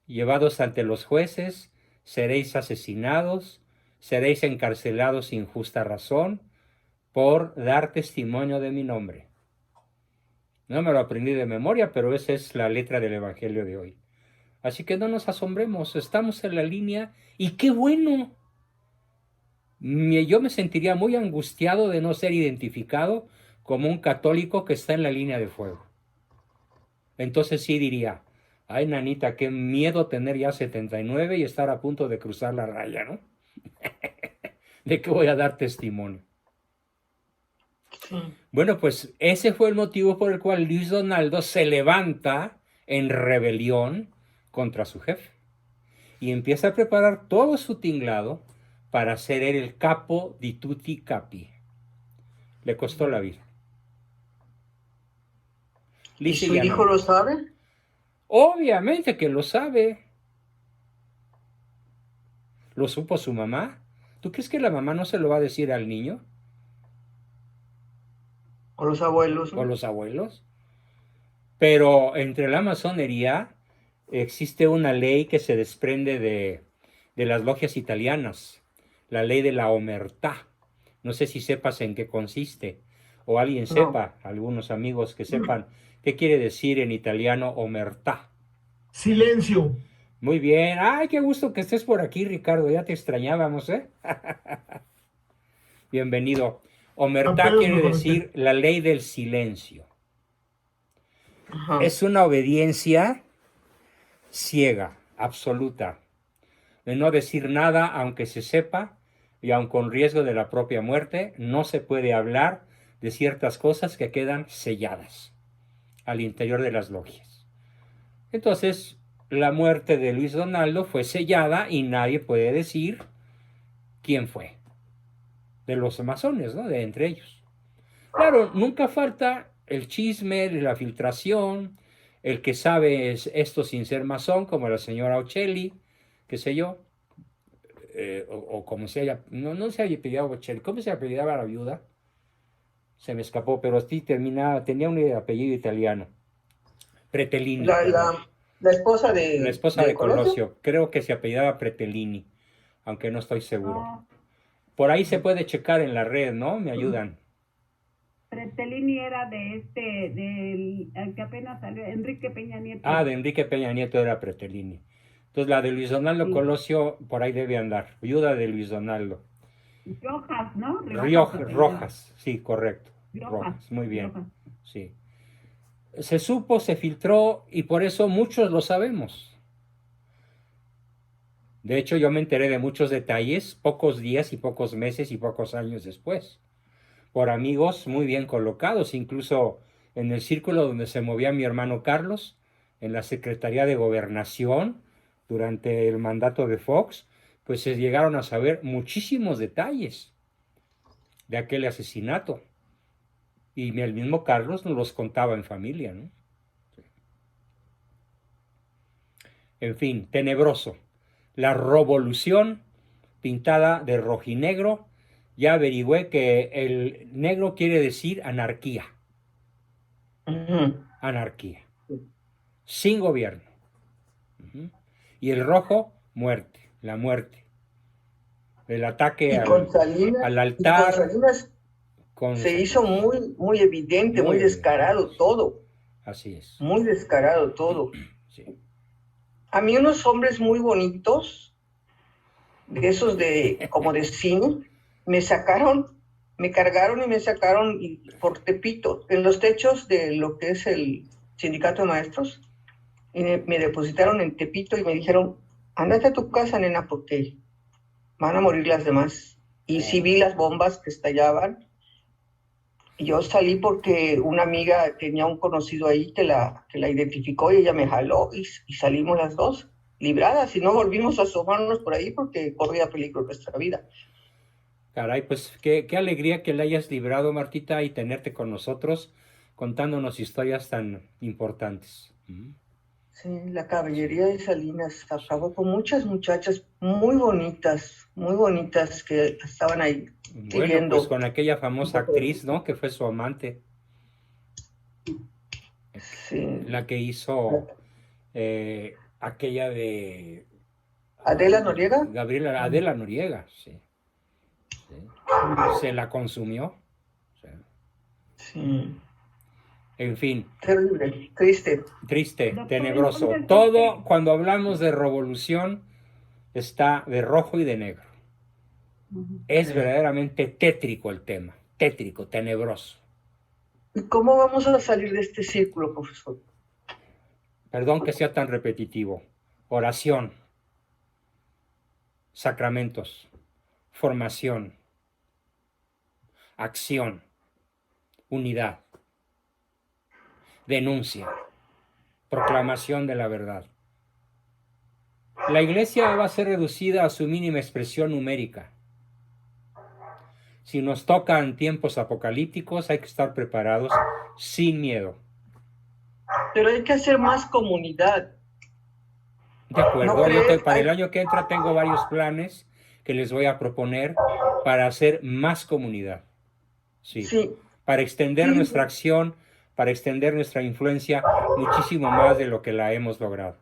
llevados ante los jueces, seréis asesinados, seréis encarcelados sin justa razón por dar testimonio de mi nombre. No me lo aprendí de memoria, pero esa es la letra del Evangelio de hoy. Así que no nos asombremos, estamos en la línea y qué bueno. Yo me sentiría muy angustiado de no ser identificado como un católico que está en la línea de fuego. Entonces sí diría, ay nanita, qué miedo tener ya 79 y estar a punto de cruzar la raya, ¿no? ¿De qué voy a dar testimonio? Sí. Bueno, pues ese fue el motivo por el cual Luis Donaldo se levanta en rebelión contra su jefe y empieza a preparar todo su tinglado para ser él el capo di tutti capi. Le costó la vida. ¿Y su hijo lo sabe? Obviamente que lo sabe. ¿Lo supo su mamá? ¿Tú crees que la mamá no se lo va a decir al niño? ¿O los abuelos? ¿no? ¿O los abuelos? Pero entre la masonería existe una ley que se desprende de las logias italianas, la ley de la omertá. No sé si sepas en qué consiste, o alguien sepa, algunos amigos que sepan qué quiere decir en italiano omertá. Silencio. Muy bien. Ay, qué gusto que estés por aquí, Ricardo. Ya te extrañábamos, ¿eh? Bienvenido. Omertá quiere decir la ley del silencio. Es una obediencia ciega, absoluta, de no decir nada aunque se sepa y aun con riesgo de la propia muerte. No se puede hablar de ciertas cosas que quedan selladas al interior de las logias. Entonces, la muerte de Luis Donaldo fue sellada y nadie puede decir quién fue. De los masones, ¿no? De entre ellos. Claro, nunca falta el chisme, la filtración, el que sabe esto sin ser masón, como la señora Ocelli, qué sé yo, o como se haya, no se haya apellidado Ocelli, ¿cómo se apellidaba la viuda? Se me escapó, pero sí tenía un apellido italiano. Pretelini. La esposa de... La esposa de Colosio, creo que se apellidaba Pretelini, aunque no estoy seguro. Por ahí se puede checar en la red, ¿no? Me ayudan. Pretelini era del que apenas salió, Enrique Peña Nieto. Ah, de Enrique Peña Nieto era Pretelini. Entonces la de Luis Donaldo Colosio por ahí debe andar. Viuda de Luis Donaldo. Rojas, ¿no? Rojas, sí, correcto. Rojas, muy bien. Rojas. Sí. Se supo, se filtró y por eso muchos lo sabemos. De hecho, yo me enteré de muchos detalles pocos días y pocos meses y pocos años después, por amigos muy bien colocados, incluso en el círculo donde se movía mi hermano Carlos, en la Secretaría de Gobernación, durante el mandato de Fox, pues se llegaron a saber muchísimos detalles de aquel asesinato. Y el mismo Carlos nos los contaba en familia, ¿no? En fin, tenebroso. La revolución pintada de rojinegro, ya averigüé que el negro quiere decir anarquía. Anarquía. Sin gobierno. Y el rojo, muerte, la muerte. El ataque al altar. Se hizo muy evidente, muy descarado todo. Así es. Muy descarado todo. Sí. A mí unos hombres muy bonitos, de esos como de cine, me cargaron y me sacaron por Tepito, en los techos de lo que es el sindicato de maestros, y me depositaron en Tepito y me dijeron, ándate a tu casa, nena, porque van a morir las demás. Y sí vi las bombas que estallaban. Y yo salí porque una amiga tenía un conocido ahí que la identificó y ella me jaló y salimos las dos libradas y no volvimos a asomarnos por ahí porque corría peligro nuestra vida. Caray, pues qué alegría que la hayas librado, Martita, y tenerte con nosotros contándonos historias tan importantes. Sí, la caballería de Salinas acabó con muchas muchachas muy bonitas que estaban ahí. Bueno, pues con aquella famosa actriz, ¿no? Que fue su amante. Sí. La que hizo aquella de... ¿Adela Noriega? Adela Noriega, sí. Se la consumió. Sí. En fin. Terrible, triste. Triste, tenebroso. Todo cuando hablamos de revolución está de rojo y de negro. Es verdaderamente tétrico el tema, tétrico, tenebroso. ¿Y cómo vamos a salir de este círculo, profesor? Perdón que sea tan repetitivo. Oración, sacramentos, formación, acción, unidad, denuncia, proclamación de la verdad. La iglesia va a ser reducida a su mínima expresión numérica. Si nos tocan tiempos apocalípticos, hay que estar preparados sin miedo. Pero hay que hacer más comunidad. De acuerdo, para el año que entra tengo varios planes que les voy a proponer para hacer más comunidad. Sí. Para extender nuestra acción, para extender nuestra influencia muchísimo más de lo que la hemos logrado.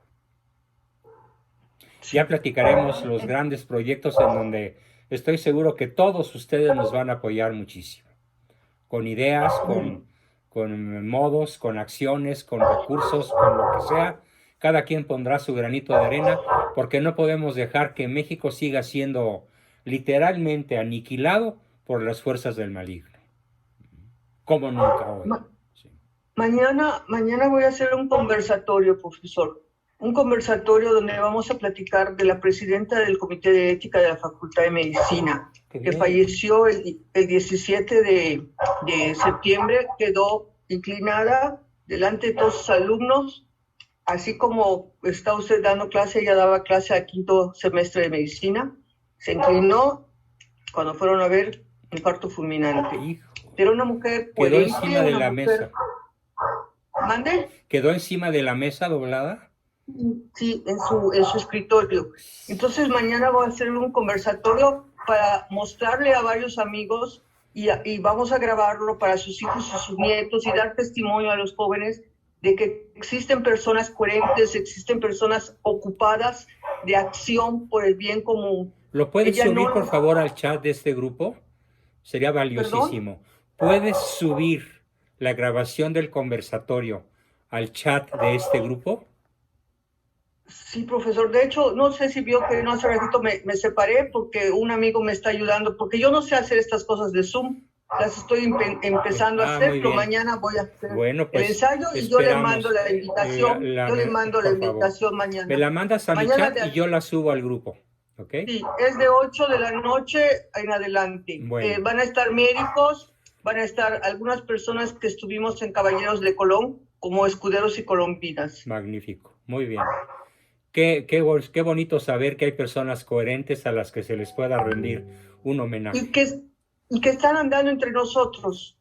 Ya platicaremos los grandes proyectos en donde estoy seguro que todos ustedes nos van a apoyar muchísimo. Con ideas, con modos, con acciones, con recursos, con lo que sea. Cada quien pondrá su granito de arena, porque no podemos dejar que México siga siendo literalmente aniquilado por las fuerzas del maligno. Como nunca hoy. Sí. Mañana voy a hacer un conversatorio, profesor. Un conversatorio donde vamos a platicar de la presidenta del Comité de Ética de la Facultad de Medicina, que falleció el 17 de septiembre, quedó inclinada delante de todos sus alumnos, así como está usted dando clase, ella daba clase al 5º semestre de medicina, se inclinó cuando fueron a ver infarto fulminante. Era una mujer quedó encima de la mesa. ¿Mande? ¿Quedó encima de la mesa doblada? Sí, en su escritorio. Entonces mañana voy a hacer un conversatorio para mostrarle a varios amigos y vamos a grabarlo para sus hijos y sus nietos y dar testimonio a los jóvenes de que existen personas coherentes, existen personas ocupadas de acción por el bien común. ¿Lo puedes subir, por favor, al chat de este grupo? Sería valiosísimo. ¿Perdón? ¿Puedes subir la grabación del conversatorio al chat de este grupo? Sí, profesor. De hecho, no sé si vio que no hace ratito me separé porque un amigo me está ayudando, porque yo no sé hacer estas cosas de Zoom. Las estoy empezando a hacer, pero mañana voy a hacer el ensayo y yo le mando la invitación. Yo le mando la invitación mañana. Me la mandas a mi chat y yo la subo al grupo. ¿Okay? Sí, es de 8 de la noche en adelante. Bueno. Van a estar médicos, van a estar algunas personas que estuvimos en Caballeros de Colón, como escuderos y colombinas. Magnífico, muy bien. Qué bonito saber que hay personas coherentes a las que se les pueda rendir un homenaje. Y que están andando entre nosotros.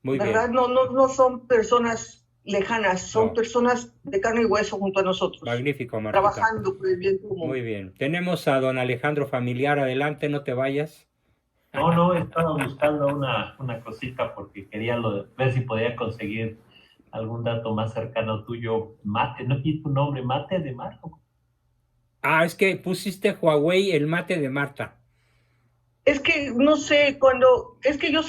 Muy ¿verdad? bien. No son personas lejanas, son personas de carne y hueso junto a nosotros. Magnífico, Martita. Trabajando por el bien común. Muy bien. Tenemos a don Alejandro Familiar. Adelante, no te vayas. No, estaba buscando una cosita porque quería ver si podía conseguir algún dato más cercano tuyo. Mate, ¿no tiene tu nombre? ¿Mate de Marta? Es que pusiste Huawei, el mate de Marta. Es que, no sé, es que yo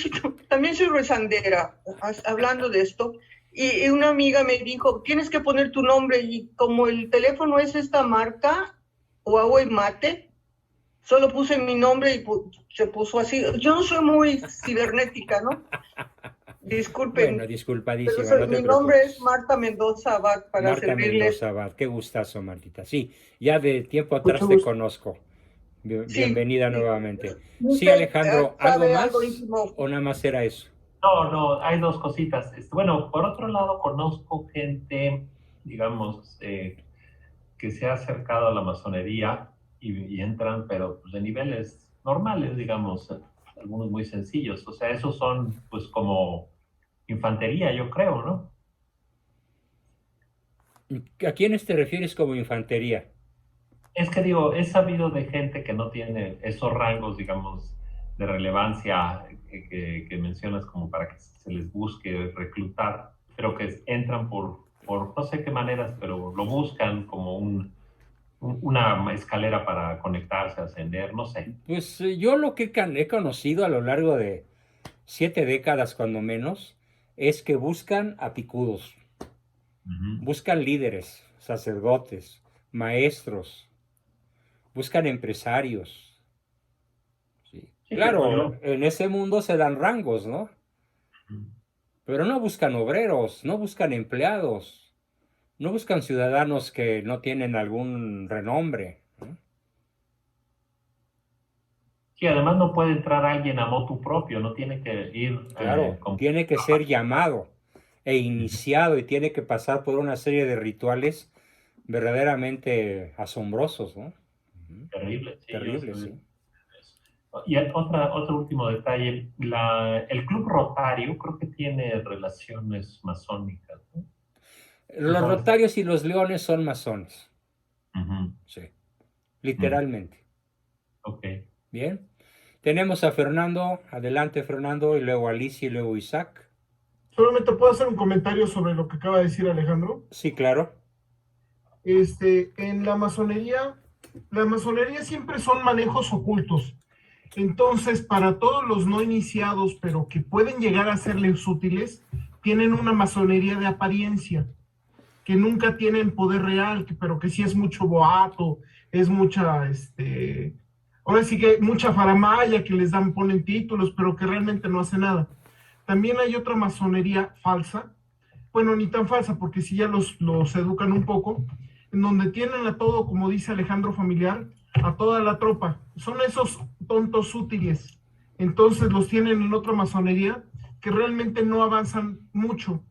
también soy rezandera, hablando de esto, y una amiga me dijo, tienes que poner tu nombre, y como el teléfono es esta marca, Huawei Mate, solo puse mi nombre y se puso así. Yo no soy muy cibernética, ¿no? Disculpen. Bueno, disculpadísima. Pero mi nombre es Marta Mendoza Abad, para servirles. Marta Mendoza Abad, qué gustazo, Martita. Sí, ya de tiempo atrás te conozco. Bienvenida nuevamente. Sí, Alejandro, ¿algo más o nada más era eso? No, hay dos cositas. Bueno, por otro lado, conozco gente, digamos, que se ha acercado a la masonería y entran, pero pues, de niveles normales, digamos, algunos muy sencillos. O sea, esos son, pues, como infantería, yo creo, ¿no? ¿A quiénes te refieres como infantería? Es que digo, he sabido de gente que no tiene esos rangos, digamos, de relevancia que mencionas como para que se les busque reclutar, pero que entran por no sé qué maneras, pero lo buscan como una escalera para conectarse, ascender, no sé. Pues yo lo que he conocido a lo largo de 7 décadas, cuando menos, es que buscan a picudos, buscan líderes, sacerdotes, maestros, buscan empresarios. Sí. Claro, en ese mundo se dan rangos, ¿no? Pero no buscan obreros, no buscan empleados, no buscan ciudadanos que no tienen algún renombre, ¿no? Sí, además no puede entrar alguien a motu propio, no tiene que ir... Claro, tiene que ser llamado e iniciado y tiene que pasar por una serie de rituales verdaderamente asombrosos, ¿no? Terrible, sí. Terrible, sí. Y otro último detalle, el Club Rotario creo que tiene relaciones masónicas, ¿no? Los Rotarios y los Leones son masones. Sí, literalmente. Ok. Bien. Tenemos a Fernando. Adelante, Fernando, y luego Alicia y luego Isaac. ¿Solamente puedo hacer un comentario sobre lo que acaba de decir Alejandro? Sí, claro. En la masonería la masonería siempre son manejos ocultos. Entonces, para todos los no iniciados, pero que pueden llegar a serles útiles, tienen una masonería de apariencia, que nunca tienen poder real, pero que sí es mucho boato, es mucha, ahora sí que mucha faramaya que les ponen títulos, pero que realmente no hace nada. También hay otra masonería falsa, bueno, ni tan falsa, porque sí ya los educan un poco, en donde tienen a todo, como dice Alejandro Familiar, a toda la tropa. Son esos tontos útiles. Entonces los tienen en otra masonería que realmente no avanzan mucho,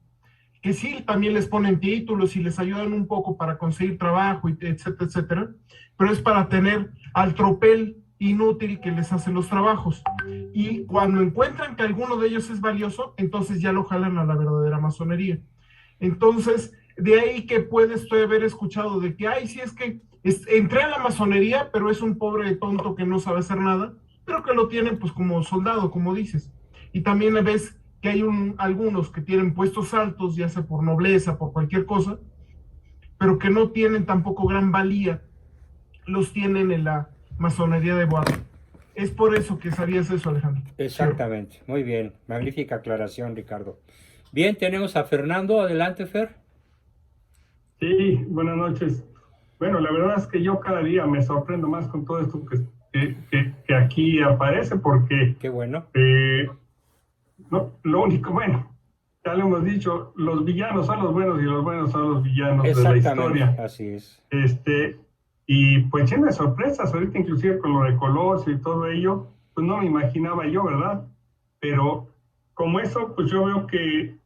que sí también les ponen títulos y les ayudan un poco para conseguir trabajo, etcétera, etcétera, pero es para tener al tropel inútil que les hace los trabajos. Y cuando encuentran que alguno de ellos es valioso, entonces ya lo jalan a la verdadera masonería. Entonces, de ahí que puedes haber escuchado de que, ay, sí, es que entré a la masonería, pero es un pobre tonto que no sabe hacer nada, pero que lo tienen pues como soldado, como dices. Y también ves que hay algunos que tienen puestos altos, ya sea por nobleza, por cualquier cosa, pero que no tienen tampoco gran valía, los tienen en la masonería de Boato. Es por eso que sabías eso, Alejandro. Exactamente, muy bien, magnífica aclaración, Ricardo. Bien, tenemos a Fernando, adelante, Fer. Sí, buenas noches. Bueno, la verdad es que yo cada día me sorprendo más con todo esto que aquí aparece, porque... Qué bueno. No, lo único, bueno, ya lo hemos dicho, los villanos son los buenos y los buenos son los villanos de la historia. Así es. Y pues lleno de sorpresas, ahorita inclusive con lo de Colosio y todo ello, pues no me imaginaba yo, ¿verdad? Pero como eso, pues yo veo que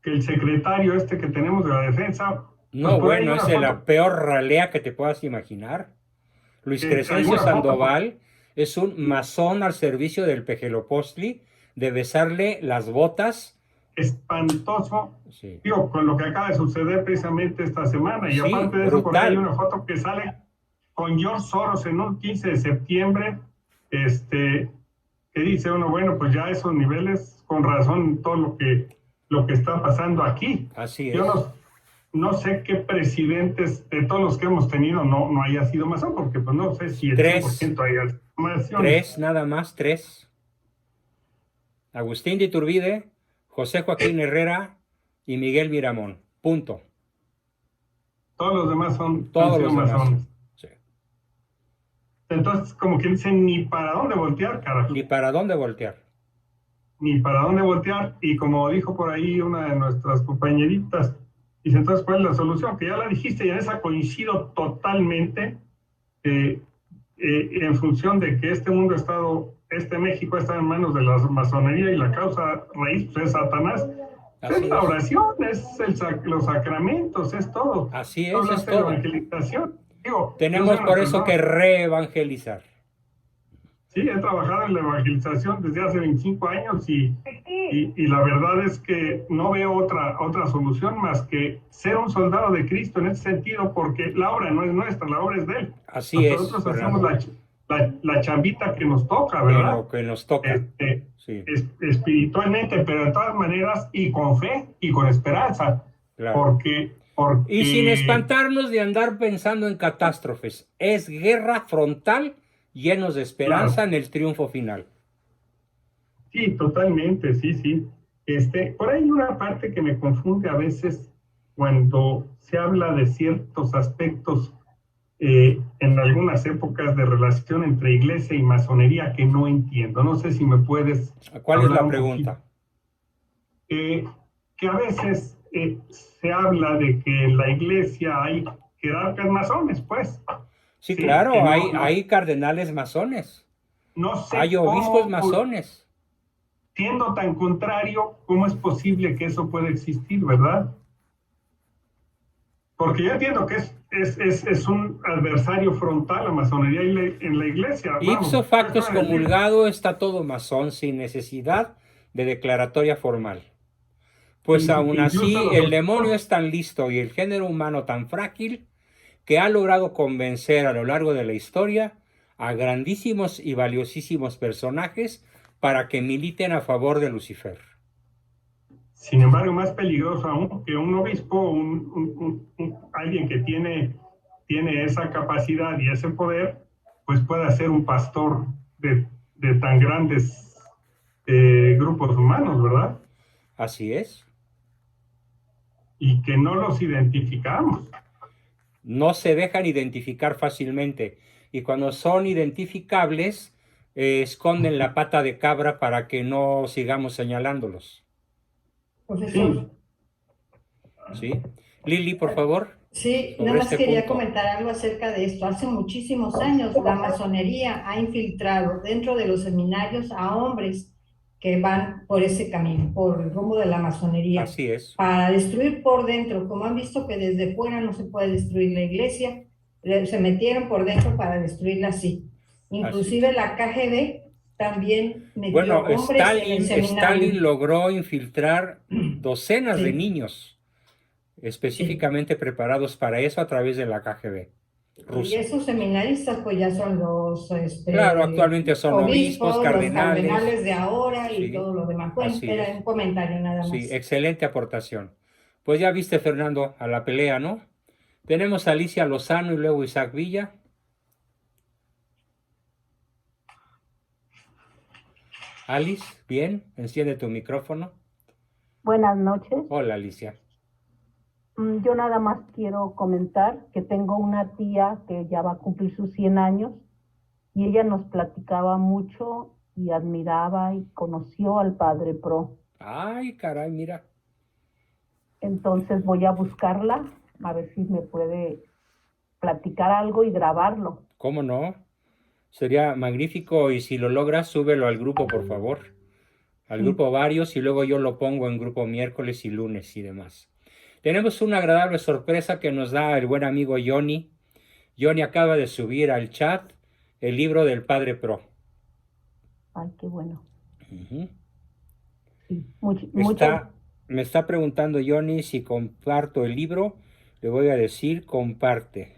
el secretario que tenemos de la defensa... No, pues bueno, es la peor ralea que te puedas imaginar. Luis Crescencio Sandoval es un masón al servicio del Pejelopostli, de besarle las botas. Espantoso, sí. Digo, con lo que acaba de suceder precisamente esta semana. Y sí, aparte de eso, brutal. porque hay una foto que sale con George Soros en un 15 de septiembre, que dice uno, bueno, pues ya a esos niveles, con razón, todo lo que está pasando aquí. Así es. Yo no sé qué presidentes de todos los que hemos tenido no haya sido masón, porque pues no sé si el 100% haya sido masón. 3, nada más, 3. Agustín de Iturbide, José Joaquín Herrera y Miguel Miramón. Punto. Todos los demás son masones. Sí. Entonces, como que dicen, ni para dónde voltear, carajo. Ni para dónde voltear. Ni para dónde voltear. Y como dijo por ahí una de nuestras compañeritas, dice, entonces, ¿cuál es la solución? Que ya la dijiste y en esa coincido totalmente, en función de que este mundo ha estado... México está en manos de la masonería y la causa raíz pues, es Satanás. Es la oración, es los sacramentos, es todo. Así es, todo es todo. Evangelización. Digo, tenemos por eso que reevangelizar. Sí, he trabajado en la evangelización desde hace 25 años y la verdad es que no veo otra solución más que ser un soldado de Cristo en ese sentido, porque la obra no es nuestra, la obra es de Él. Así Nosotros hacemos la chambita que nos toca, ¿verdad? Lo que nos toca. Sí. Espiritualmente, pero de todas maneras, y con fe y con esperanza. Claro. Porque... Y sin espantarnos de andar pensando en catástrofes. Es guerra frontal, llenos de esperanza en el triunfo final. Sí, totalmente, sí. Por ahí hay una parte que me confunde a veces cuando se habla de ciertos aspectos en algunas épocas de relación entre iglesia y masonería que no entiendo. No sé si me puedes... ¿Cuál es la pregunta? Que a veces se habla de que en la iglesia hay jerarcas masones, pues. Sí, claro, hay cardenales masones. No sé. Hay obispos masones. Siendo tan contrario, ¿cómo es posible que eso pueda existir, verdad? Porque yo entiendo que es un adversario frontal la masonería en la iglesia. Ipso facto excomulgado está todo masón sin necesidad de declaratoria formal. Pues aún así el demonio es tan listo y el género humano tan frágil que ha logrado convencer a lo largo de la historia a grandísimos y valiosísimos personajes para que militen a favor de Lucifer. Sin embargo, más peligroso aún que un obispo, alguien que tiene tiene esa capacidad y ese poder, pues pueda ser un pastor de tan grandes grupos humanos, ¿verdad? Así es. Y que no los identificamos. No se dejan identificar fácilmente. Y cuando son identificables, esconden la pata de cabra para que no sigamos señalándolos. Profesor. ¿Sí? Lili, por favor. Sí, nada más quería comentar algo acerca de esto. Hace muchísimos años la masonería ha infiltrado dentro de los seminarios a hombres que van por ese camino, por el rumbo de la masonería. Así es. Para destruir por dentro, como han visto que desde fuera no se puede destruir la iglesia, se metieron por dentro para destruirla así. Inclusive la KGB también metió hombres en el seminario. Stalin logró infiltrar docenas de niños específicamente preparados para eso a través de la KGB rusa. Y esos seminaristas pues ya son los claro, actualmente son obispos, cardenales. Los cardenales de ahora y todo lo demás. Bueno, era un comentario nada más. Sí, excelente aportación. Pues ya viste, Fernando, a la pelea, ¿no? Tenemos a Alicia Lozano y luego Isaac Villa. Alice, bien, enciende tu micrófono. Buenas noches. Hola, Alicia. Yo nada más quiero comentar que tengo una tía que ya va a cumplir sus 100 años y ella nos platicaba mucho y admiraba y conoció al Padre Pro. Ay, caray, mira. Entonces voy a buscarla a ver si me puede platicar algo y grabarlo. ¿Cómo no? Sería magnífico y si lo logras, súbelo al grupo, por favor. Al grupo varios y luego yo lo pongo en grupo miércoles y lunes y demás. Tenemos una agradable sorpresa que nos da el buen amigo Johnny. Johnny acaba de subir al chat el libro del Padre Pro. Ay, qué bueno. Sí, me está preguntando Johnny si comparto el libro. Le voy a decir comparte.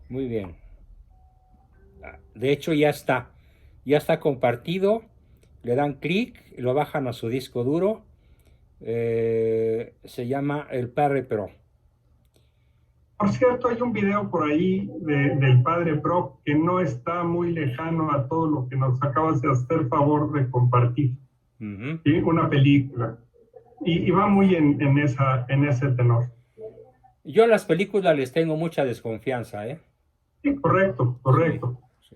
Muy bien. De hecho ya está compartido. Le dan clic, lo bajan a su disco duro. Se llama El Padre Pro. Por cierto, hay un video por ahí del Padre Pro que no está muy lejano a todo lo que nos acabas de hacer favor de compartir. ¿Sí? Una película. Y va muy en ese tenor. Yo a las películas les tengo mucha desconfianza, ¿eh? Sí, correcto. Sí.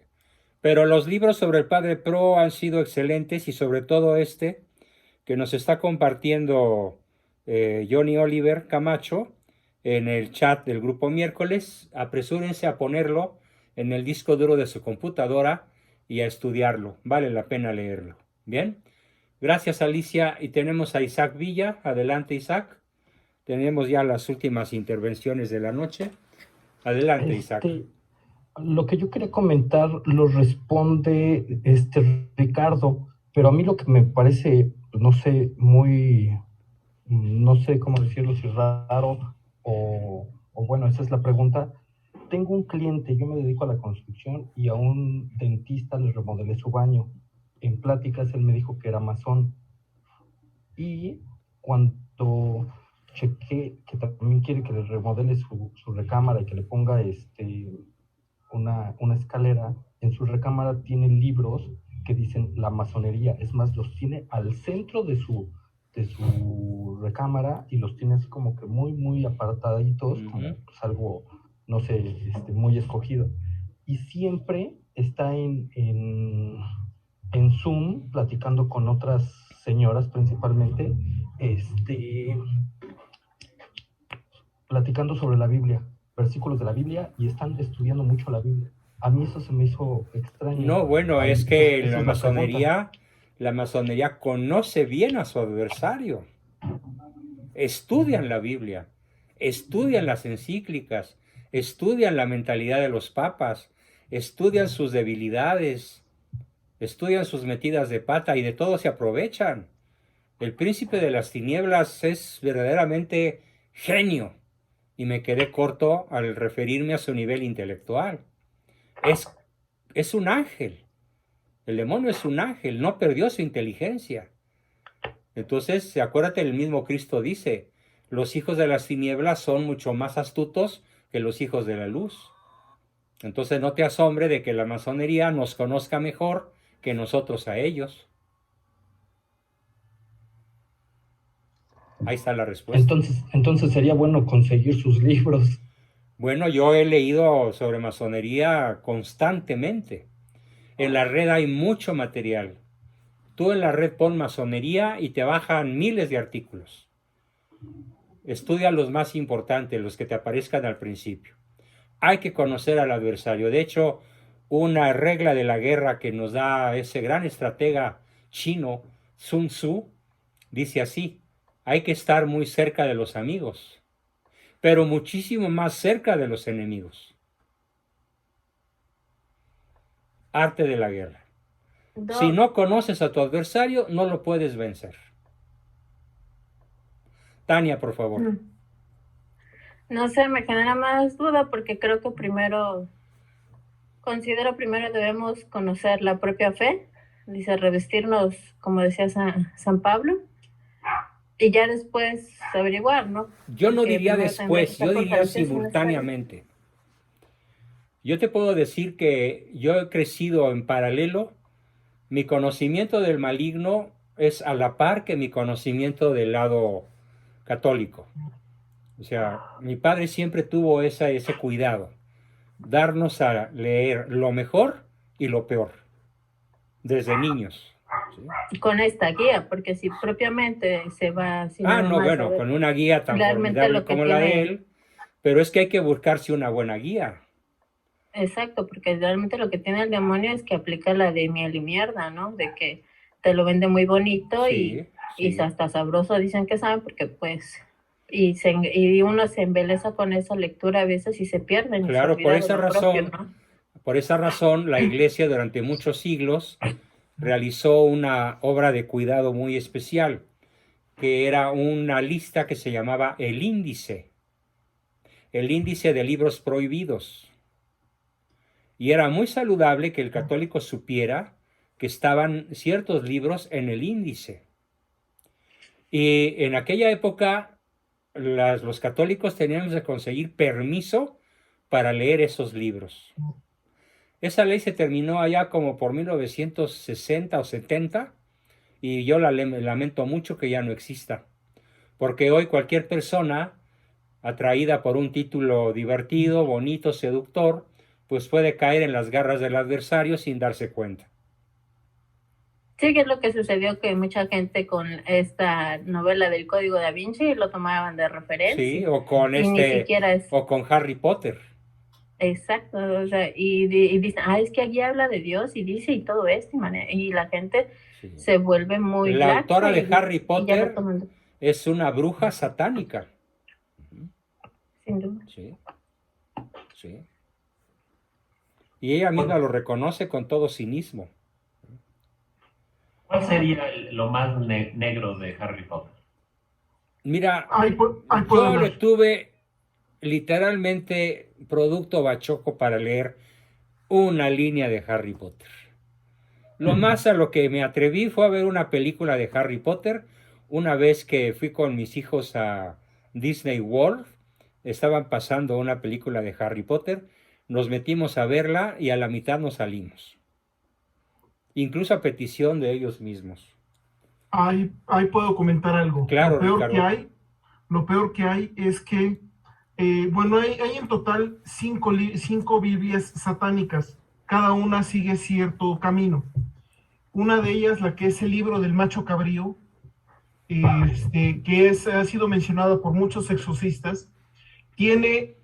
Pero los libros sobre el Padre Pro han sido excelentes y sobre todo que nos está compartiendo Johnny Oliver Camacho en el chat del grupo miércoles. Apresúrense a ponerlo en el disco duro de su computadora y a estudiarlo. Vale la pena leerlo. Bien. Gracias, Alicia. Y tenemos a Isaac Villa. Adelante, Isaac. Tenemos ya las últimas intervenciones de la noche. Adelante, Isaac. Lo que yo quería comentar lo responde Ricardo, pero a mí lo que me parece, no sé cómo decirlo, si raro o bueno, esa es la pregunta. Tengo un cliente, yo me dedico a la construcción y a un dentista le remodelé su baño. En pláticas él me dijo que era masón. Y cuando chequé que también quiere que le remodele su recámara y que le ponga una escalera, en su recámara tiene libros que dicen la masonería. Es más, los tiene al centro de su recámara y los tiene así como que muy, muy apartaditos, como pues algo, no sé, muy escogido. Y siempre está en Zoom platicando con otras señoras principalmente, platicando sobre la Biblia, versículos de la Biblia, y están estudiando mucho la Biblia. A mí eso se me hizo extraño. No, bueno, es que la masonería conoce bien a su adversario. Estudian la Biblia, estudian las encíclicas, estudian la mentalidad de los papas, estudian sus debilidades, estudian sus metidas de pata y de todo se aprovechan. El príncipe de las tinieblas es verdaderamente genio y me quedé corto al referirme a su nivel intelectual. Es un ángel. El demonio es un ángel, no perdió su inteligencia. Entonces, acuérdate, el mismo Cristo dice, los hijos de las tinieblas son mucho más astutos que los hijos de la luz. Entonces no te asombre de que la masonería nos conozca mejor que nosotros a ellos. Ahí está la respuesta. Entonces sería bueno conseguir sus libros. Bueno, yo he leído sobre masonería constantemente. En la red hay mucho material. Tú en la red pon masonería y te bajan miles de artículos. Estudia los más importantes, los que te aparezcan al principio. Hay que conocer al adversario. De hecho, una regla de la guerra que nos da ese gran estratega chino, Sun Tzu, dice así: hay que estar muy cerca de los amigos, pero muchísimo más cerca de los enemigos. Arte de la guerra. Si no conoces a tu adversario, no lo puedes vencer. Tania, por favor. No sé, me genera más duda porque creo que considero primero debemos conocer la propia fe, dice revestirnos, como decía San Pablo, y ya después averiguar, ¿no? Yo no diría después, yo diría simultáneamente. Yo te puedo decir que yo he crecido en paralelo. Mi conocimiento del maligno es a la par que mi conocimiento del lado católico. O sea, mi padre siempre tuvo ese cuidado, darnos a leer lo mejor y lo peor, desde niños. ¿Sí? Con esta guía, porque si propiamente se va... con una guía tan formidable como la de él, pero es que hay que buscarse una buena guía. Exacto, porque realmente lo que tiene el demonio es que aplica la de miel y mierda, ¿no? De que te lo vende muy bonito y hasta sabroso dicen que saben, porque pues... Y uno se embeleza con esa lectura a veces y se pierden. Claro, por esa razón la Iglesia durante muchos siglos realizó una obra de cuidado muy especial, que era una lista que se llamaba el índice de libros prohibidos. Y era muy saludable que el católico supiera que estaban ciertos libros en el índice. Y en aquella época los católicos teníamos que conseguir permiso para leer esos libros. Esa ley se terminó allá como por 1960 o 70 y yo lamento mucho que ya no exista, porque hoy cualquier persona atraída por un título divertido, bonito, seductor, pues puede caer en las garras del adversario sin darse cuenta. Sí, que es lo que sucedió, que mucha gente con esta novela del Código Da Vinci lo tomaban de referencia. Sí, o con o con Harry Potter. Exacto, o sea, y dicen, es que aquí habla de Dios y dice y todo esto, y la gente se vuelve muy... La autora de Harry Potter es una bruja satánica. Sin duda. Sí. Y ella misma lo reconoce con todo cinismo. ¿Cuál sería lo más negro de Harry Potter? Mira, yo le tuve literalmente producto bachoco para leer una línea de Harry Potter. Lo más a lo que me atreví fue a ver una película de Harry Potter. Una vez que fui con mis hijos a Disney World, estaban pasando una película de Harry Potter, nos metimos a verla y a la mitad nos salimos. Incluso a petición de ellos mismos. Ahí puedo comentar algo. Claro, lo peor que hay es que, hay en total 5 Biblias satánicas. Cada una sigue cierto camino. Una de ellas, la que es el libro del macho cabrío, que ha sido mencionado por muchos exorcistas, tiene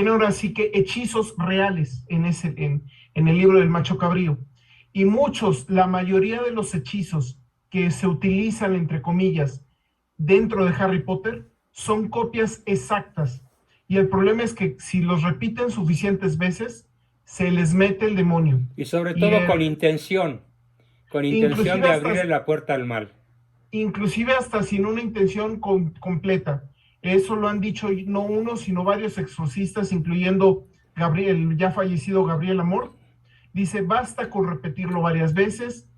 ahora sí que hechizos reales en el libro del macho cabrío. Y la mayoría de los hechizos que se utilizan, entre comillas, dentro de Harry Potter, son copias exactas. Y el problema es que si los repiten suficientes veces, se les mete el demonio. Y sobre todo con intención de abrirle la puerta al mal. Inclusive hasta sin una intención completa. Eso lo han dicho no uno, sino varios exorcistas, incluyendo el ya fallecido Gabriel Amor. Dice, basta con repetirlo varias veces,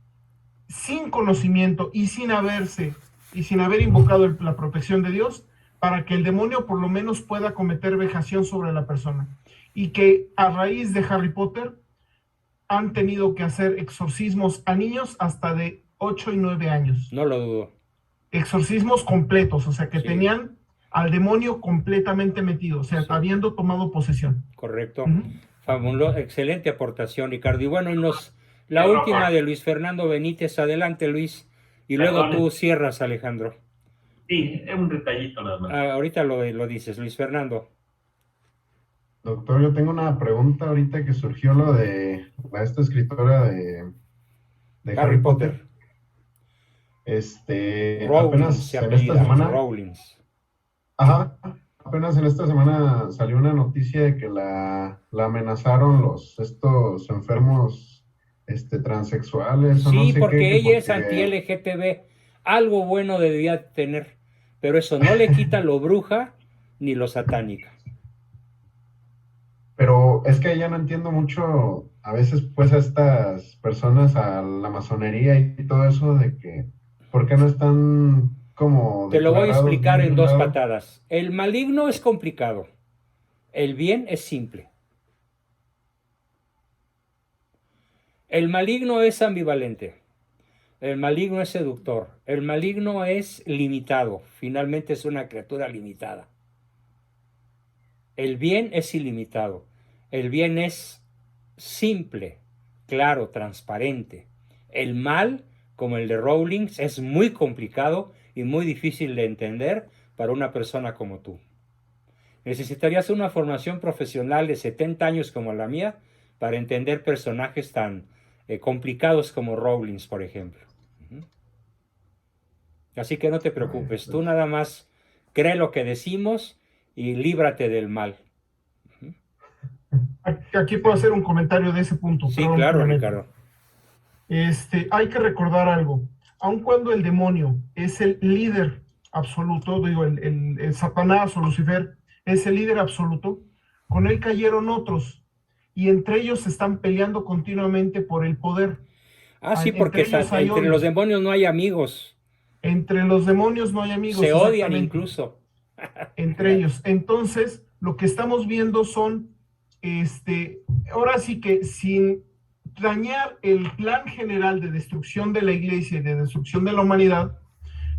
sin conocimiento y sin haberse y sin haber invocado la protección de Dios, para que el demonio por lo menos pueda cometer vejación sobre la persona. Y que a raíz de Harry Potter han tenido que hacer exorcismos a niños hasta de 8 y 9 años. No lo dudo. Exorcismos completos, o sea que tenían al demonio completamente metido, o sea, habiendo tomado posesión. Correcto. Excelente aportación, Ricardo. Y bueno, la última de Luis Fernando Benítez. Adelante, Luis. Y luego tú cierras, Alejandro. Sí, es un detallito nada más. Ahorita lo dices, Luis Fernando. Doctor, yo tengo una pregunta ahorita que surgió lo de esta escritora de Harry Potter. Apenas en esta semana. Rowlings. Ajá, apenas en esta semana salió una noticia de que la amenazaron estos enfermos transexuales. Sí, o no sé porque ella es anti-LGTB. Algo bueno debía tener, pero eso no le quita lo bruja ni lo satánica. Pero es que ya no entiendo mucho, a veces pues a estas personas, a la masonería y todo eso, de que, ¿por qué no están como... Te lo voy a explicar en 2 patadas. El maligno es complicado, el bien es simple. El maligno es ambivalente, el maligno es seductor, el maligno es limitado, finalmente es una criatura limitada. El bien es ilimitado, el bien es simple, claro, transparente. El mal, como el de Rowling, es muy complicado y muy difícil de entender para una persona como tú. Necesitarías una formación profesional de 70 años como la mía para entender personajes tan complicados como Rowling, por ejemplo. Así que no te preocupes, tú nada más cree lo que decimos y líbrate del mal. Aquí puedo hacer un comentario de ese punto. Sí, claro, Ricardo. Hay que recordar algo. Aun cuando el demonio es el líder absoluto, digo, el Satanás o Lucifer es el líder absoluto, con él cayeron otros, y entre ellos se están peleando continuamente por el poder. Sí, porque entre los demonios no hay amigos. Entre los demonios no hay amigos. Se odian incluso. Entre ellos. Entonces, lo que estamos viendo son, ahora sí que sin dañar el plan general de destrucción de la iglesia y de destrucción de la humanidad,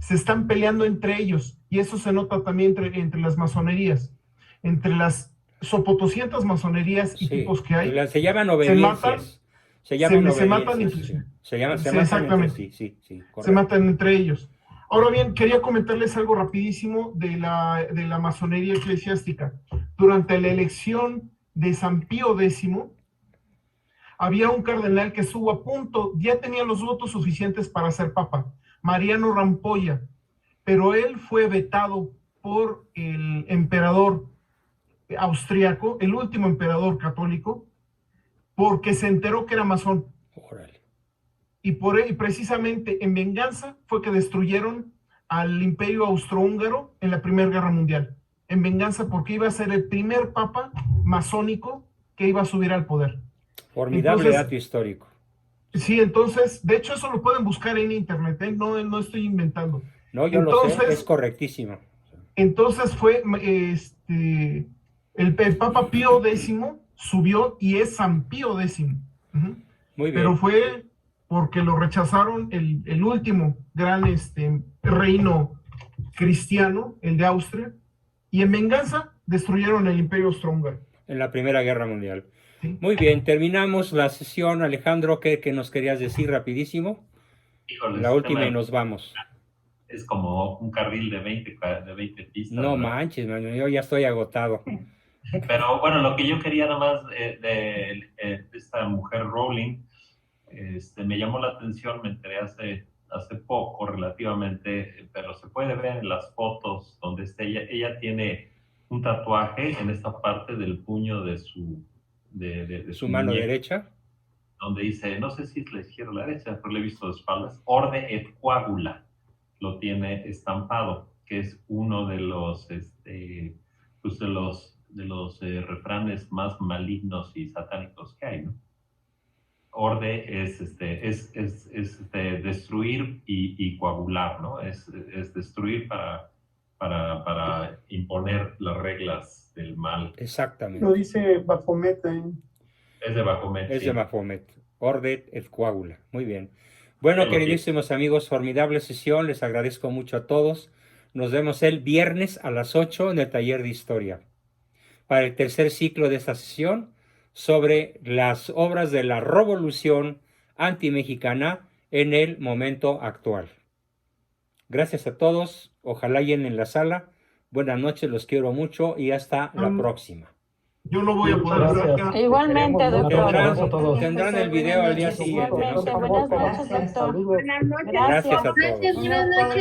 se están peleando entre ellos, y eso se nota también entre las masonerías, entre las sopotoscientas masonerías y tipos que hay. Se llaman obediencias. Se matan exactamente. Se matan entre ellos. Ahora bien, quería comentarles algo rapidísimo de la masonería eclesiástica. Durante la elección de San Pío X, había un cardenal que estuvo a punto, ya tenía los votos suficientes para ser papa, Mariano Rampolla, pero él fue vetado por el emperador austriaco, el último emperador católico, porque se enteró que era masón. Órale. Y precisamente en venganza fue que destruyeron al imperio austrohúngaro en la Primera Guerra Mundial. En venganza, porque iba a ser el primer papa masónico que iba a subir al poder. Formidable dato histórico. Sí, entonces, de hecho eso lo pueden buscar en internet, ¿eh? No estoy inventando. No, yo lo sé, es correctísimo. Entonces fue, el Papa Pío X subió y es San Pío X. Muy bien. Pero fue porque lo rechazaron el último gran reino cristiano, el de Austria, y en venganza destruyeron el imperio austrohúngaro. En la Primera Guerra Mundial. Sí. Muy bien, terminamos la sesión. Alejandro, ¿qué nos querías decir rapidísimo? Híjole, la última y nos vamos. Es como un carril de 20 pistas. No manches, man, yo ya estoy agotado. Pero bueno, lo que yo quería nada más de esta mujer Rowling, me llamó la atención, me enteré hace poco relativamente, pero se puede ver en las fotos donde está ella tiene un tatuaje en esta parte del puño de su mano derecha, donde dice, no sé si es la izquierda o la derecha, pero lo he visto de espaldas, Orde et Coagula, lo tiene estampado, que es uno de los refranes más malignos y satánicos que hay, ¿no? orde es destruir y coagular, ¿no? Es destruir para imponer las reglas del mal. Exactamente. Lo dice Baphomet. Es de Baphomet. Es de Baphomet. Ordet et coagula. Muy bien. Bueno, queridísimos amigos, formidable sesión. Les agradezco mucho a todos. Nos vemos el viernes a las 8 en el taller de historia para el tercer ciclo de esta sesión sobre las obras de la revolución antimexicana en el momento actual. Gracias a todos. Ojalá llenen en la sala. Buenas noches, los quiero mucho y hasta la próxima. Yo no voy a poder ver acá. Igualmente, doctor. Tendrán el video al día siguiente. Igualmente, buenas noches, doctor. Buenas noches. Gracias a todos. Buenas noches.